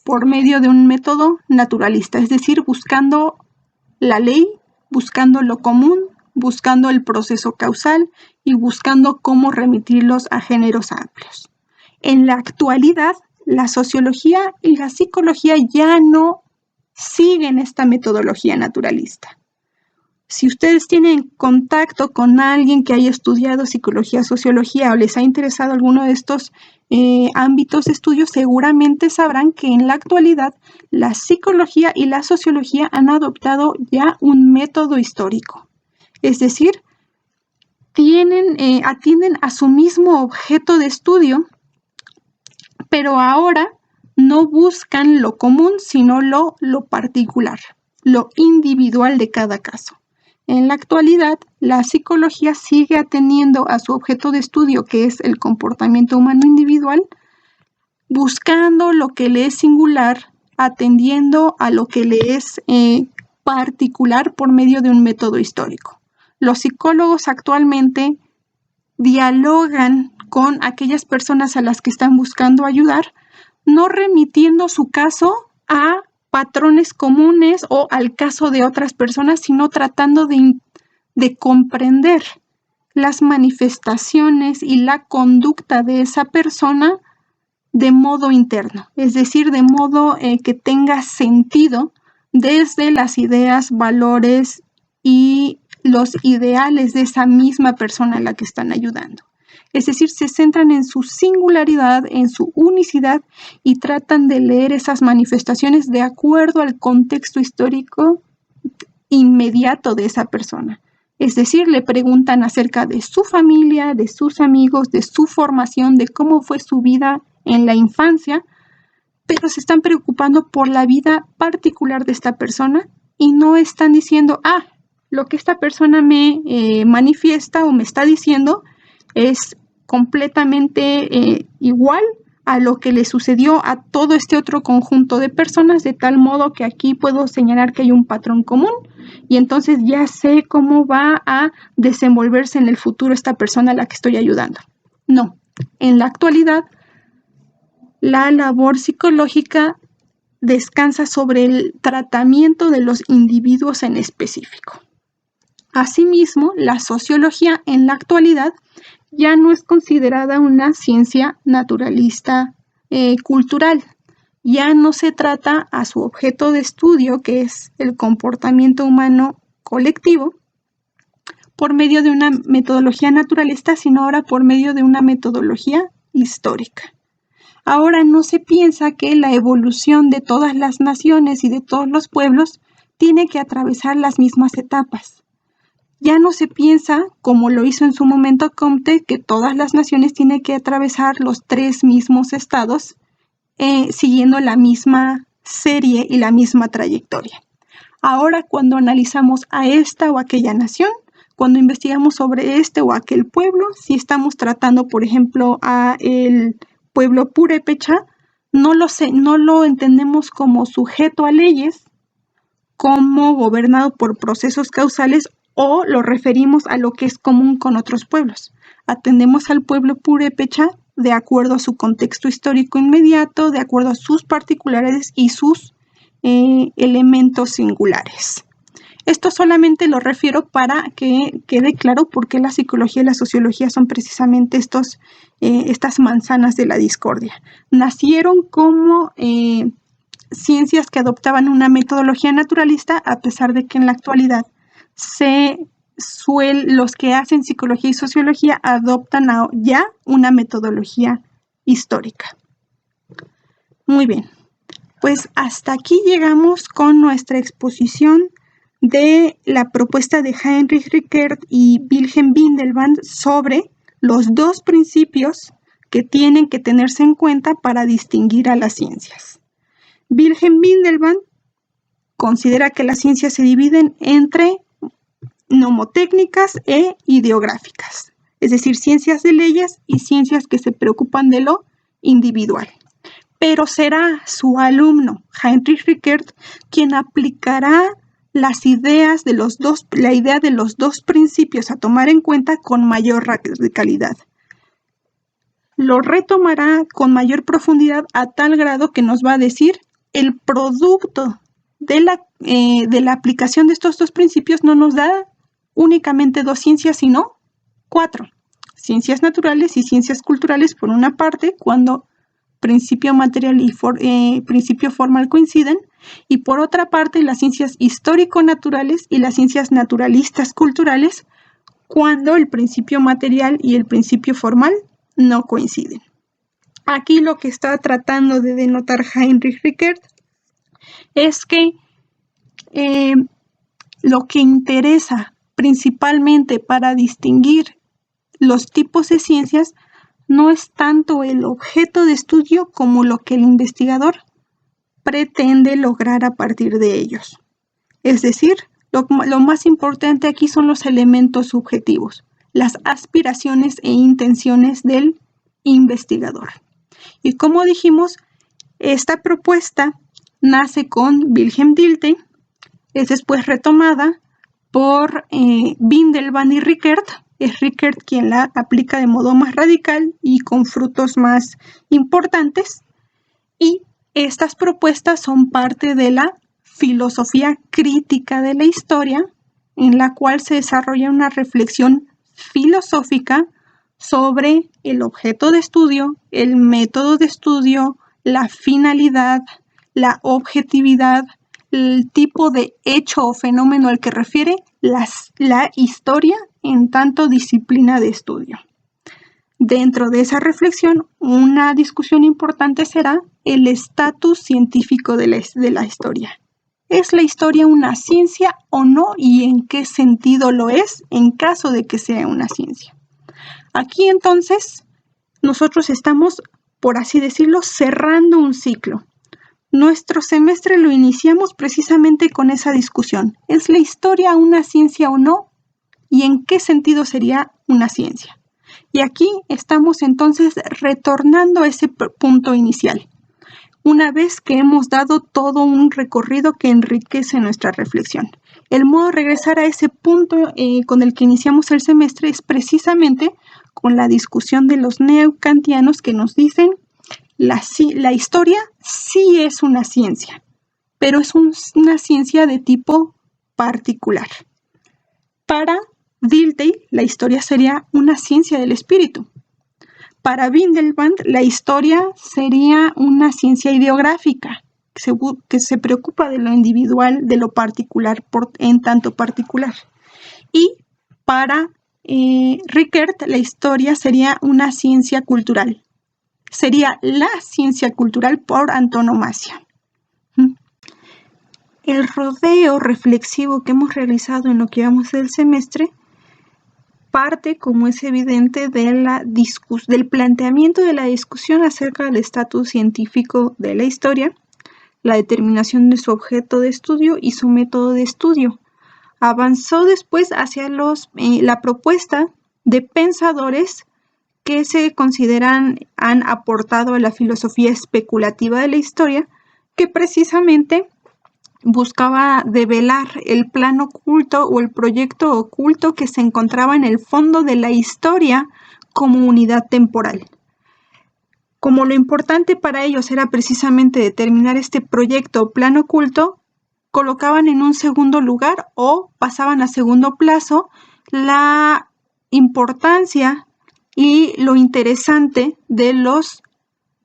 por medio de un método naturalista, es decir, buscando la ley, buscando lo común, buscando el proceso causal y buscando cómo remitirlos a géneros amplios. En la actualidad, la sociología y la psicología ya no siguen esta metodología naturalista. Si ustedes tienen contacto con alguien que haya estudiado psicología, sociología o les ha interesado alguno de estos ámbitos de estudio, seguramente sabrán que en la actualidad la psicología y la sociología han adoptado ya un método histórico. Es decir, atienden a su mismo objeto de estudio, pero ahora no buscan lo común, sino lo particular, lo individual de cada caso. En la actualidad, la psicología sigue atendiendo a su objeto de estudio, que es el comportamiento humano individual, buscando lo que le es singular atendiendo a lo que le es particular por medio de un método histórico. Los psicólogos actualmente dialogan con aquellas personas a las que están buscando ayudar, no remitiendo su caso a patrones comunes o al caso de otras personas, sino tratando de comprender las manifestaciones y la conducta de esa persona de modo interno, es decir, de modo que tenga sentido desde las ideas, valores y los ideales de esa misma persona a la que están ayudando. Es decir, se centran en su singularidad, en su unicidad y tratan de leer esas manifestaciones de acuerdo al contexto histórico inmediato de esa persona. Es decir, le preguntan acerca de su familia, de sus amigos, de su formación, de cómo fue su vida en la infancia, pero se están preocupando por la vida particular de esta persona y no están diciendo, lo que esta persona me manifiesta o me está diciendo es completamente igual a lo que le sucedió a todo este otro conjunto de personas, de tal modo que aquí puedo señalar que hay un patrón común y entonces ya sé cómo va a desenvolverse en el futuro esta persona a la que estoy ayudando. No, en la actualidad la labor psicológica descansa sobre el tratamiento de los individuos en específico. Asimismo, la sociología en la actualidad ya no es considerada una ciencia naturalista cultural. Ya no se trata a su objeto de estudio, que es el comportamiento humano colectivo, por medio de una metodología naturalista, sino ahora por medio de una metodología histórica. Ahora no se piensa que la evolución de todas las naciones y de todos los pueblos tiene que atravesar las mismas etapas. Ya no se piensa, como lo hizo en su momento Comte, que todas las naciones tienen que atravesar los 3 mismos estados, siguiendo la misma serie y la misma trayectoria. Ahora, cuando analizamos a esta o aquella nación, cuando investigamos sobre este o aquel pueblo, si estamos tratando, por ejemplo, a el pueblo purépecha, no lo entendemos como sujeto a leyes, como gobernado por procesos causales, o lo referimos a lo que es común con otros pueblos. Atendemos al pueblo purépecha de acuerdo a su contexto histórico inmediato, de acuerdo a sus particularidades y sus elementos singulares. Esto solamente lo refiero para que quede claro por qué la psicología y la sociología son precisamente estas manzanas de la discordia. Nacieron como ciencias que adoptaban una metodología naturalista, a pesar de que en la actualidad los que hacen psicología y sociología adoptan ya una metodología histórica. Muy bien, pues hasta aquí llegamos con nuestra exposición de la propuesta de Heinrich Rickert y Wilhelm Windelband sobre los 2 principios que tienen que tenerse en cuenta para distinguir a las ciencias. Wilhelm Windelband considera que las ciencias se dividen entre nomotécnicas e ideográficas, es decir, ciencias de leyes y ciencias que se preocupan de lo individual. Pero será su alumno, Heinrich Rickert, quien aplicará las ideas de la idea de los 2 principios a tomar en cuenta con mayor radicalidad. Lo retomará con mayor profundidad a tal grado que nos va a decir el producto de la aplicación de estos 2 principios no nos da únicamente 2 ciencias, sino 4. Ciencias naturales y ciencias culturales por una parte, cuando principio material y principio formal coinciden, y por otra parte las ciencias histórico-naturales y las ciencias naturalistas culturales, cuando el principio material y el principio formal no coinciden. Aquí lo que está tratando de denotar Heinrich Rickert es que lo que interesa principalmente para distinguir los tipos de ciencias no es tanto el objeto de estudio como lo que el investigador pretende lograr a partir de ellos. Es decir, lo más importante aquí son los elementos subjetivos, las aspiraciones e intenciones del investigador. Y como dijimos, esta propuesta nace con Wilhelm Dilthey, es después retomada por Windelband y Rickert. Es Rickert quien la aplica de modo más radical y con frutos más importantes. Y estas propuestas son parte de la filosofía crítica de la historia, en la cual se desarrolla una reflexión filosófica sobre el objeto de estudio, el método de estudio, la finalidad, la objetividad, el tipo de hecho o fenómeno al que refiere la historia en tanto disciplina de estudio. Dentro de esa reflexión, una discusión importante será el estatus científico de la historia. ¿Es la historia una ciencia o no? ¿Y en qué sentido lo es en caso de que sea una ciencia? Aquí entonces nosotros estamos, por así decirlo, cerrando un ciclo. Nuestro semestre lo iniciamos precisamente con esa discusión. ¿Es la historia una ciencia o no? ¿Y en qué sentido sería una ciencia? Y aquí estamos entonces retornando a ese punto inicial, una vez que hemos dado todo un recorrido que enriquece nuestra reflexión. El modo de regresar a ese punto con el que iniciamos el semestre es precisamente con la discusión de los neokantianos que nos dicen la historia sí es una ciencia, pero es una ciencia de tipo particular. Para Dilthey, la historia sería una ciencia del espíritu. Para Windelband, la historia sería una ciencia ideográfica, que se preocupa de lo individual, de lo particular, en tanto particular. Y para Rickert, la historia sería una ciencia cultural. Sería la ciencia cultural por antonomasia. El rodeo reflexivo que hemos realizado en lo que llevamos del semestre parte, como es evidente, del planteamiento de la discusión acerca del estatus científico de la historia, la determinación de su objeto de estudio y su método de estudio. Avanzó después hacia la propuesta de pensadores que se consideran han aportado a la filosofía especulativa de la historia, que precisamente buscaba develar el plan oculto o el proyecto oculto que se encontraba en el fondo de la historia como unidad temporal. Como lo importante para ellos era precisamente determinar este proyecto o plan oculto, colocaban en un segundo lugar o pasaban a segundo plazo la importancia y lo interesante de los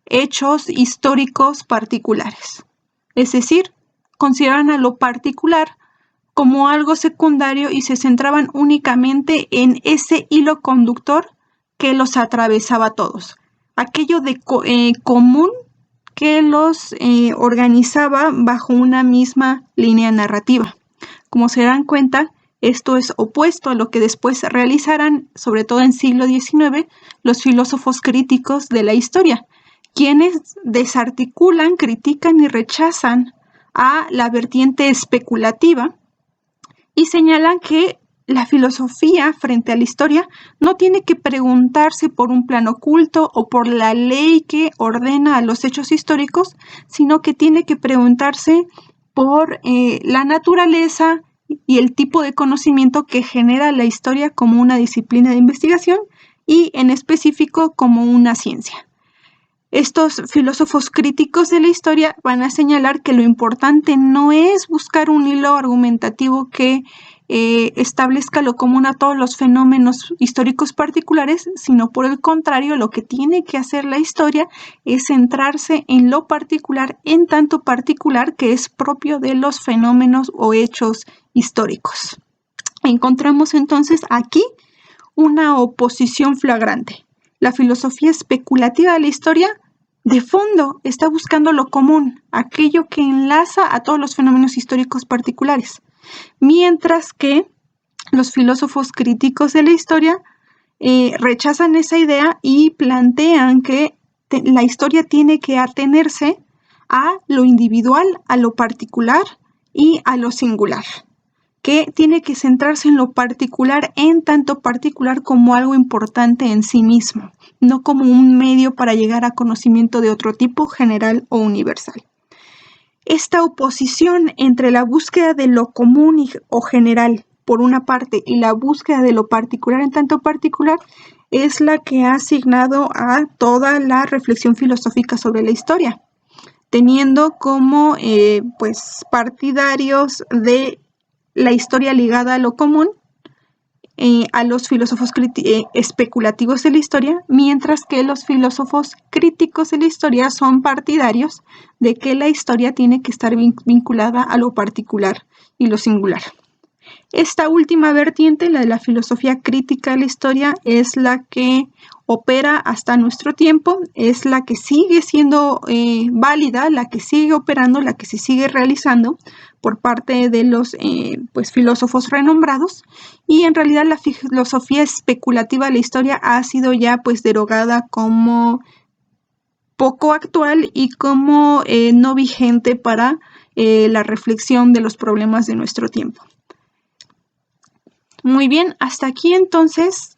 hechos históricos particulares. Es decir, consideraban a lo particular como algo secundario y se centraban únicamente en ese hilo conductor que los atravesaba a todos. Aquello de común que los organizaba bajo una misma línea narrativa. Como se dan cuenta, esto es opuesto a lo que después realizarán, sobre todo en siglo XIX, los filósofos críticos de la historia, quienes desarticulan, critican y rechazan a la vertiente especulativa y señalan que la filosofía frente a la historia no tiene que preguntarse por un plan oculto o por la ley que ordena a los hechos históricos, sino que tiene que preguntarse por la naturaleza y el tipo de conocimiento que genera la historia como una disciplina de investigación y en específico como una ciencia. Estos filósofos críticos de la historia van a señalar que lo importante no es buscar un hilo argumentativo que establezca lo común a todos los fenómenos históricos particulares, sino por el contrario, lo que tiene que hacer la historia es centrarse en lo particular, en tanto particular que es propio de los fenómenos o hechos históricos. Encontramos entonces aquí una oposición flagrante. La filosofía especulativa de la historia, de fondo, está buscando lo común, aquello que enlaza a todos los fenómenos históricos particulares, mientras que los filósofos críticos de la historia rechazan esa idea y plantean que la historia tiene que atenerse a lo individual, a lo particular y a lo singular, que tiene que centrarse en lo particular, en tanto particular como algo importante en sí mismo, no como un medio para llegar a conocimiento de otro tipo, general o universal. Esta oposición entre la búsqueda de lo común o general, por una parte, y la búsqueda de lo particular en tanto particular, es la que ha asignado a toda la reflexión filosófica sobre la historia, teniendo como pues partidarios de la historia ligada a lo común a los filósofos especulativos de la historia, mientras que los filósofos críticos de la historia son partidarios de que la historia tiene que estar vinculada a lo particular y lo singular. Esta última vertiente, la de la filosofía crítica de la historia, es la que opera hasta nuestro tiempo, es la que sigue siendo válida, la que sigue operando, la que se sigue realizando por parte de los pues, filósofos renombrados, y en realidad la filosofía especulativa de la historia ha sido ya pues derogada como poco actual y como no vigente para la reflexión de los problemas de nuestro tiempo. Muy bien, hasta aquí entonces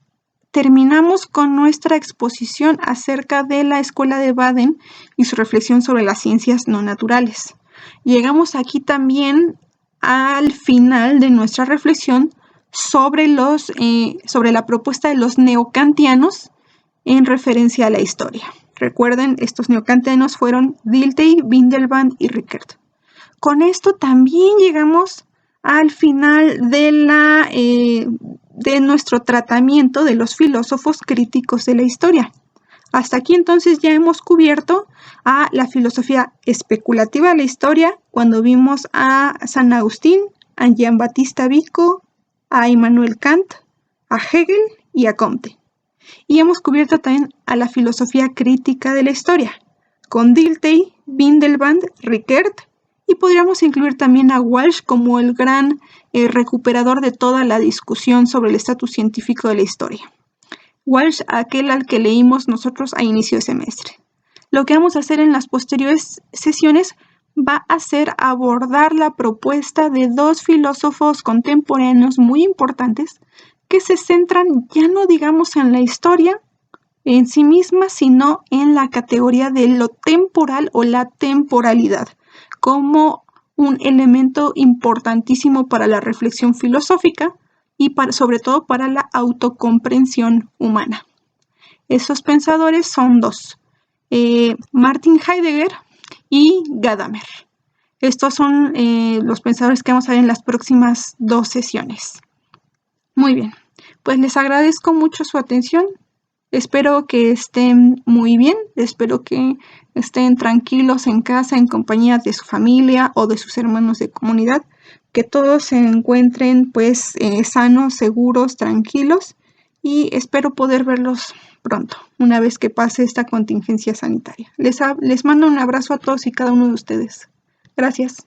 terminamos con nuestra exposición acerca de la Escuela de Baden y su reflexión sobre las ciencias no naturales. Llegamos aquí también al final de nuestra reflexión sobre la propuesta de los neokantianos en referencia a la historia. Recuerden, estos neokantianos fueron Dilthey, Windelband y Rickert. Con esto también llegamos al final de nuestro tratamiento de los filósofos críticos de la historia. Hasta aquí entonces ya hemos cubierto a la filosofía especulativa de la historia cuando vimos a San Agustín, a Jean Baptiste Vico, a Immanuel Kant, a Hegel y a Comte. Y hemos cubierto también a la filosofía crítica de la historia con Dilthey, Windelband, Rickert, y podríamos incluir también a Walsh como el gran recuperador de toda la discusión sobre el estatus científico de la historia. Walsh, aquel al que leímos nosotros a inicio de semestre. Lo que vamos a hacer en las posteriores sesiones va a ser abordar la propuesta de dos filósofos contemporáneos muy importantes que se centran ya no digamos en la historia en sí misma, sino en la categoría de lo temporal o la temporalidad, como un elemento importantísimo para la reflexión filosófica y sobre todo para la autocomprensión humana. Esos pensadores son dos, Martin Heidegger y Gadamer. Estos son los pensadores que vamos a ver en las próximas 2 sesiones. Muy bien, pues les agradezco mucho su atención. Espero que estén muy bien, espero que estén tranquilos en casa, en compañía de su familia o de sus hermanos de comunidad, que todos se encuentren pues sanos, seguros, tranquilos, y espero poder verlos pronto, una vez que pase esta contingencia sanitaria. Les mando un abrazo a todos y cada uno de ustedes. Gracias.